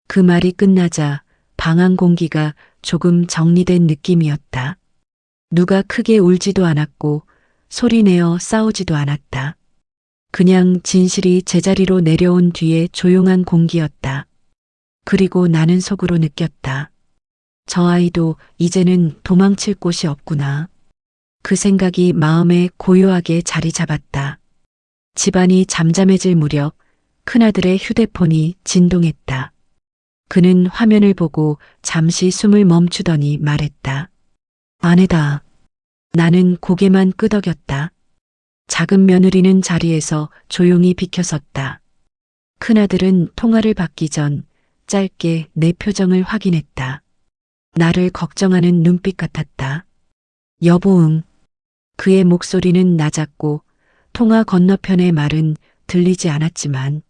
그 말이 끝나자 방 안 공기가 조금 정리된 느낌이었다. 누가 크게 울지도 않았고 소리내어 싸우지도 않았다. 그냥 진실이 제자리로 내려온 뒤에 조용한 공기였다. 그리고 나는 속으로 느꼈다. 저 아이도 이제는 도망칠 곳이 없구나. 그 생각이 마음에 고요하게 자리 잡았다. 집안이 잠잠해질 무렵 큰아들의 휴대폰이 진동했다. 그는 화면을 보고 잠시 숨을 멈추더니 말했다. 아내다. 나는 고개만 끄덕였다. 작은 며느리는 자리에서 조용히 비켜섰다. 큰아들은 통화를 받기 전 짧게 내 표정을 확인했다. 나를 걱정하는 눈빛 같았다. 여보, 응. 그의 목소리는 낮았고 통화 건너편의 말은 들리지 않았지만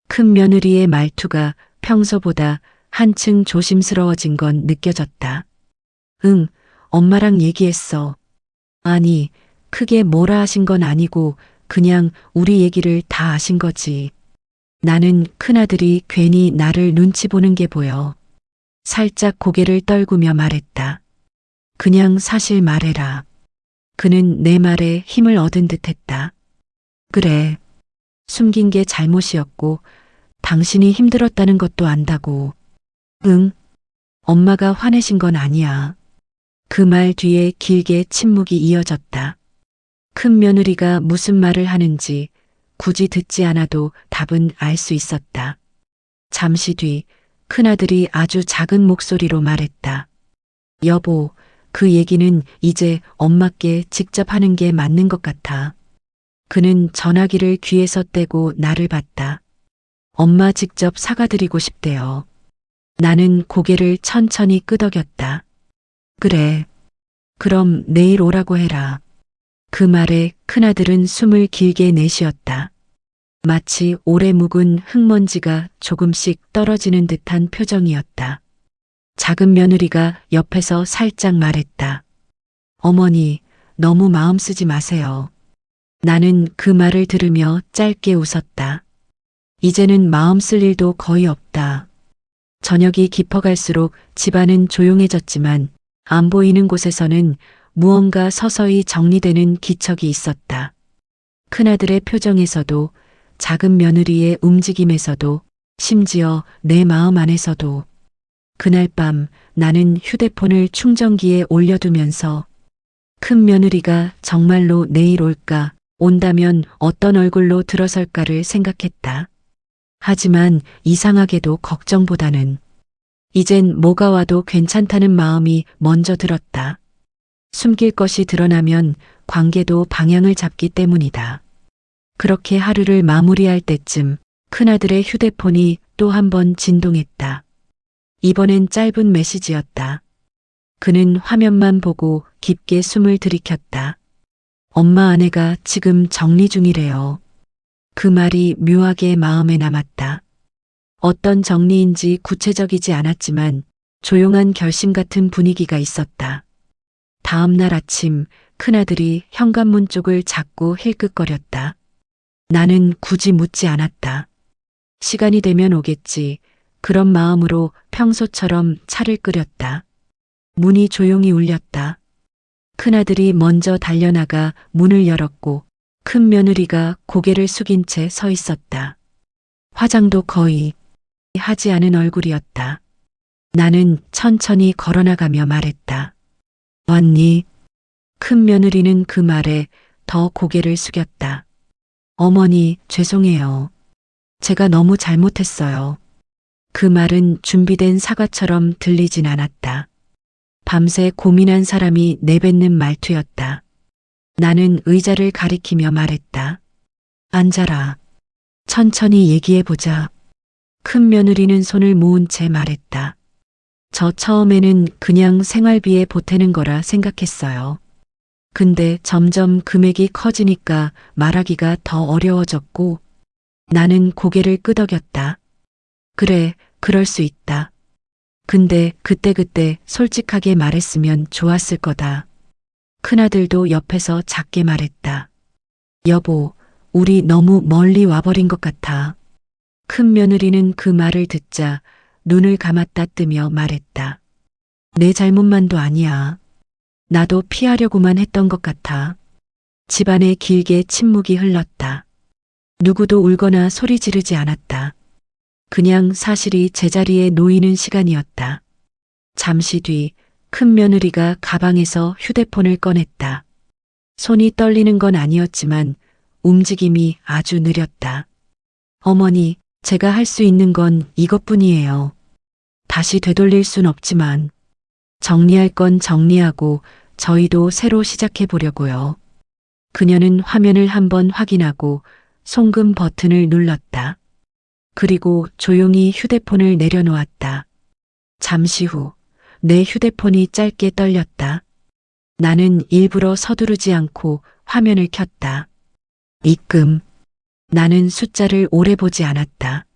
큰 며느리의 말투가 평소보다 한층 조심스러워진 건 느껴졌다. 응, 엄마랑 얘기했어. 아니, 크게 뭐라 하신 건 아니고 그냥 우리 얘기를 다 아신 거지. 나는 큰아들이 괜히 나를 눈치 보는 게 보여. 살짝 고개를 떨구며 말했다. 그냥 사실 말해라. 그는 내 말에 힘을 얻은 듯 했다. 그래. 숨긴 게 잘못이었고 당신이 힘들었다는 것도 안다고. 응. 엄마가 화내신 건 아니야. 그 말 뒤에 길게 침묵이 이어졌다. 큰 며느리가 무슨 말을 하는지 굳이 듣지 않아도 답은 알 수 있었다. 잠시 뒤 큰아들이 아주 작은 목소리로 말했다. 여보, 그 얘기는 이제 엄마께 직접 하는 게 맞는 것 같아. 그는 전화기를 귀에서 떼고 나를 봤다. 엄마 직접 사과드리고 싶대요. 나는 고개를 천천히 끄덕였다. 그래. 그럼 내일 오라고 해라. 그 말에 큰아들은 숨을 길게 내쉬었다. 마치 오래 묵은 흙먼지가 조금씩 떨어지는 듯한 표정이었다. 작은 며느리가 옆에서 살짝 말했다. 어머니, 너무 마음 쓰지 마세요. 나는 그 말을 들으며 짧게 웃었다. 이제는 마음 쓸 일도 거의 없다. 저녁이 깊어갈수록 집안은 조용해졌지만 안 보이는 곳에서는 무언가 서서히 정리되는 기척이 있었다. 큰아들의 표정에서도 작은 며느리의 움직임에서도 심지어 내 마음 안에서도 그날 밤 나는 휴대폰을 충전기에 올려두면서 큰 며느리가 정말로 내일 올까, 온다면 어떤 얼굴로 들어설까를 생각했다. 하지만 이상하게도 걱정보다는 이젠 뭐가 와도 괜찮다는 마음이 먼저 들었다. 숨길 것이 드러나면 관계도 방향을 잡기 때문이다. 그렇게 하루를 마무리할 때쯤 큰아들의 휴대폰이 또 한 번 진동했다. 이번엔 짧은 메시지였다. 그는 화면만 보고 깊게 숨을 들이켰다. 엄마 아내가 지금 정리 중이래요. 그 말이 묘하게 마음에 남았다. 어떤 정리인지 구체적이지 않았지만 조용한 결심 같은 분위기가 있었다. 다음 날 아침 큰아들이 현관문 쪽을 자꾸 힐끗거렸다. 나는 굳이 묻지 않았다. 시간이 되면 오겠지. 그런 마음으로 평소처럼 차를 끓였다. 문이 조용히 울렸다. 큰아들이 먼저 달려나가 문을 열었고 큰 며느리가 고개를 숙인 채 서 있었다. 화장도 거의 하지 않은 얼굴이었다. 나는 천천히 걸어나가며 말했다. 왔니? 큰 며느리는 그 말에 더 고개를 숙였다. 어머니, 죄송해요. 제가 너무 잘못했어요. 그 말은 준비된 사과처럼 들리진 않았다. 밤새 고민한 사람이 내뱉는 말투였다. 나는 의자를 가리키며 말했다. 앉아라. 천천히 얘기해보자. 큰 며느리는 손을 모은 채 말했다. 저 처음에는 그냥 생활비에 보태는 거라 생각했어요. 근데 점점 금액이 커지니까 말하기가 더 어려워졌고 나는 고개를 끄덕였다. 그래, 그럴 수 있다. 근데 그때 솔직하게 말했으면 좋았을 거다. 큰아들도 옆에서 작게 말했다. 여보, 우리 너무 멀리 와버린 것 같아. 큰 며느리는 그 말을 듣자 눈을 감았다 뜨며 말했다. 내 잘못만도 아니야. 나도 피하려고만 했던 것 같아. 집안에 길게 침묵이 흘렀다. 누구도 울거나 소리 지르지 않았다. 그냥 사실이 제자리에 놓이는 시간이었다. 잠시 뒤 큰 며느리가 가방에서 휴대폰을 꺼냈다. 손이 떨리는 건 아니었지만 움직임이 아주 느렸다. 어머니, 제가 할 수 있는 건 이것뿐이에요. 다시 되돌릴 순 없지만 정리할 건 정리하고 저희도 새로 시작해 보려고요. 그녀는 화면을 한번 확인하고 송금 버튼을 눌렀다. 그리고 조용히 휴대폰을 내려놓았다. 잠시 후 내 휴대폰이 짧게 떨렸다. 나는 일부러 서두르지 않고 화면을 켰다. 입금. 나는 숫자를 오래 보지 않았다.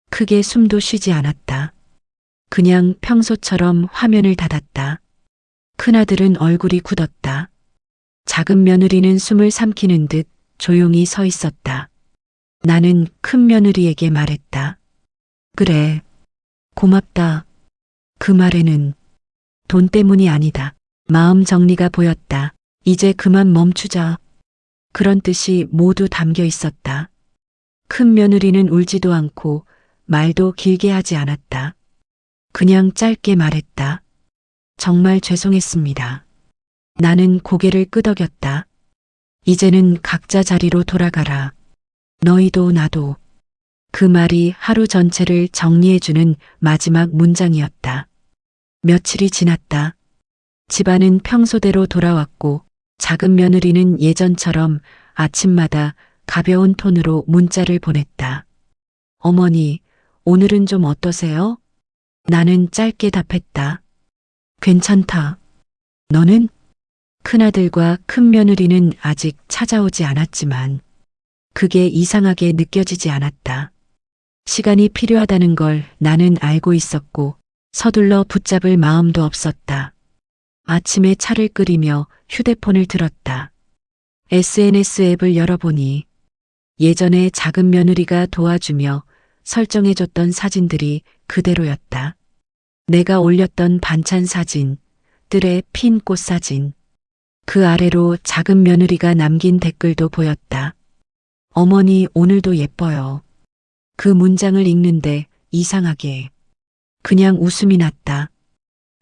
크게 숨도 쉬지 않았다. 그냥 평소처럼 화면을 닫았다. 큰아들은 얼굴이 굳었다. 작은 며느리는 숨을 삼키는 듯 조용히 서 있었다. 나는 큰 며느리에게 말했다. 그래, 고맙다. 그 말에는 돈 때문이 아니다. 마음 정리가 보였다. 이제 그만 멈추자. 그런 뜻이 모두 담겨 있었다. 큰 며느리는 울지도 않고 말도 길게 하지 않았다. 그냥 짧게 말했다. 정말 죄송했습니다. 나는 고개를 끄덕였다. 이제는 각자 자리로 돌아가라. 너희도 나도. 그 말이 하루 전체를 정리해주는 마지막 문장이었다. 며칠이 지났다. 집안은 평소대로 돌아왔고 작은 며느리는 예전처럼 아침마다 가벼운 톤으로 문자를 보냈다. 어머니, 오늘은 좀 어떠세요? 나는 짧게 답했다. 괜찮다. 너는? 큰아들과 큰며느리는 아직 찾아오지 않았지만 그게 이상하게 느껴지지 않았다. 시간이 필요하다는 걸 나는 알고 있었고 서둘러 붙잡을 마음도 없었다. 아침에 차를 끓이며 휴대폰을 들었다. SNS 앱을 열어보니 예전에 작은 며느리가 도와주며 설정해줬던 사진들이 그대로였다. 내가 올렸던 반찬 사진, 뜰에 핀 꽃 사진. 그 아래로 작은 며느리가 남긴 댓글도 보였다. 어머니 오늘도 예뻐요. 그 문장을 읽는데 이상하게 그냥 웃음이 났다.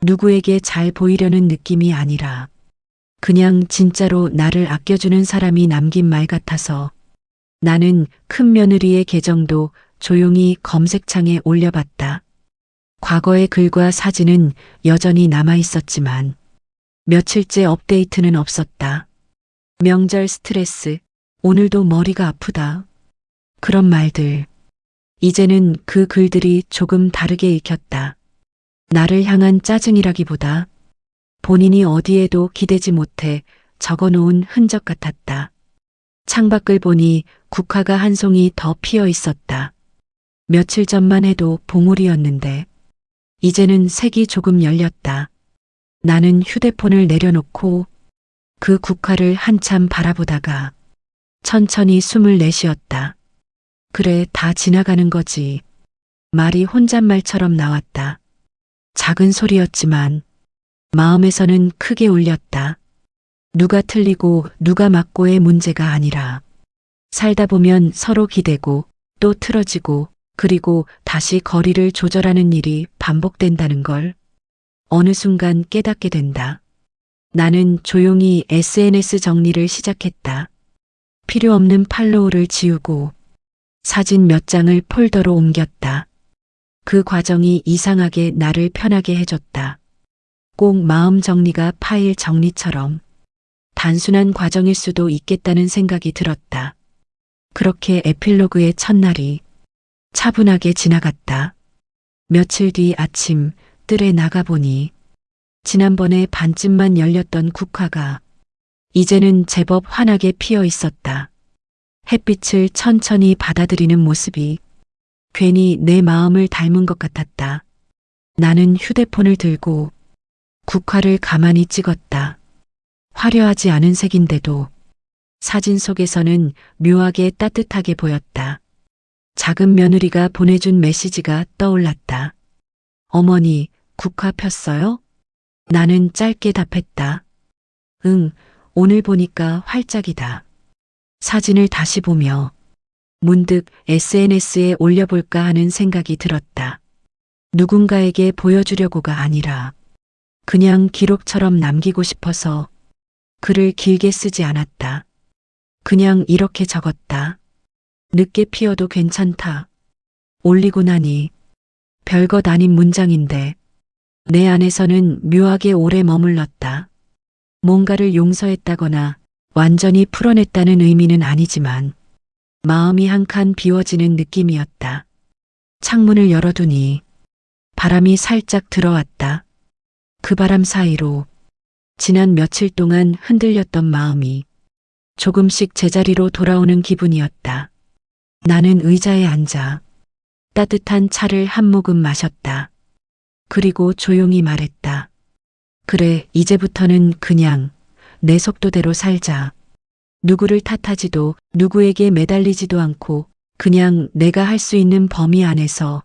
누구에게 잘 보이려는 느낌이 아니라 그냥 진짜로 나를 아껴주는 사람이 남긴 말 같아서 나는 큰 며느리의 계정도 조용히 검색창에 올려봤다. 과거의 글과 사진은 여전히 남아 있었지만 며칠째 업데이트는 없었다. 명절 스트레스, 오늘도 머리가 아프다. 그런 말들. 이제는 그 글들이 조금 다르게 읽혔다. 나를 향한 짜증이라기보다 본인이 어디에도 기대지 못해 적어놓은 흔적 같았다. 창밖을 보니 국화가 한 송이 더 피어 있었다. 며칠 전만 해도 봉우리였는데 이제는 색이 조금 열렸다. 나는 휴대폰을 내려놓고 그 국화를 한참 바라보다가 천천히 숨을 내쉬었다. 그래, 다 지나가는 거지. 말이 혼잣말처럼 나왔다. 작은 소리였지만 마음에서는 크게 울렸다. 누가 틀리고 누가 맞고의 문제가 아니라 살다 보면 서로 기대고 또 틀어지고 그리고 다시 거리를 조절하는 일이 반복된다는 걸 어느 순간 깨닫게 된다. 나는 조용히 SNS 정리를 시작했다. 필요 없는 팔로우를 지우고 사진 몇 장을 폴더로 옮겼다. 그 과정이 이상하게 나를 편하게 해줬다. 꼭 마음 정리가 파일 정리처럼 단순한 과정일 수도 있겠다는 생각이 들었다. 그렇게 에필로그의 첫날이 차분하게 지나갔다. 며칠 뒤 아침 뜰에 나가보니 지난번에 반쯤만 열렸던 국화가 이제는 제법 환하게 피어 있었다. 햇빛을 천천히 받아들이는 모습이 괜히 내 마음을 닮은 것 같았다. 나는 휴대폰을 들고 국화를 가만히 찍었다. 화려하지 않은 색인데도 사진 속에서는 묘하게 따뜻하게 보였다. 작은 며느리가 보내준 메시지가 떠올랐다. 어머니, 국화 폈어요? 나는 짧게 답했다. 응, 오늘 보니까 활짝이다. 사진을 다시 보며 문득 SNS에 올려볼까 하는 생각이 들었다. 누군가에게 보여주려고가 아니라 그냥 기록처럼 남기고 싶어서 글을 길게 쓰지 않았다. 그냥 이렇게 적었다. 늦게 피어도 괜찮다. 올리고 나니 별것 아닌 문장인데 내 안에서는 묘하게 오래 머물렀다. 뭔가를 용서했다거나 완전히 풀어냈다는 의미는 아니지만 마음이 한 칸 비워지는 느낌이었다. 창문을 열어두니 바람이 살짝 들어왔다. 그 바람 사이로 지난 며칠 동안 흔들렸던 마음이 조금씩 제자리로 돌아오는 기분이었다. 나는 의자에 앉아 따뜻한 차를 한 모금 마셨다. 그리고 조용히 말했다. 그래, 이제부터는 그냥 내 속도대로 살자. 누구를 탓하지도 누구에게 매달리지도 않고 그냥 내가 할 수 있는 범위 안에서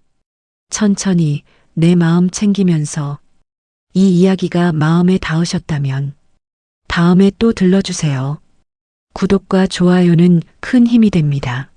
천천히 내 마음 챙기면서. 이 이야기가 마음에 닿으셨다면 다음에 또 들러주세요. 구독과 좋아요는 큰 힘이 됩니다.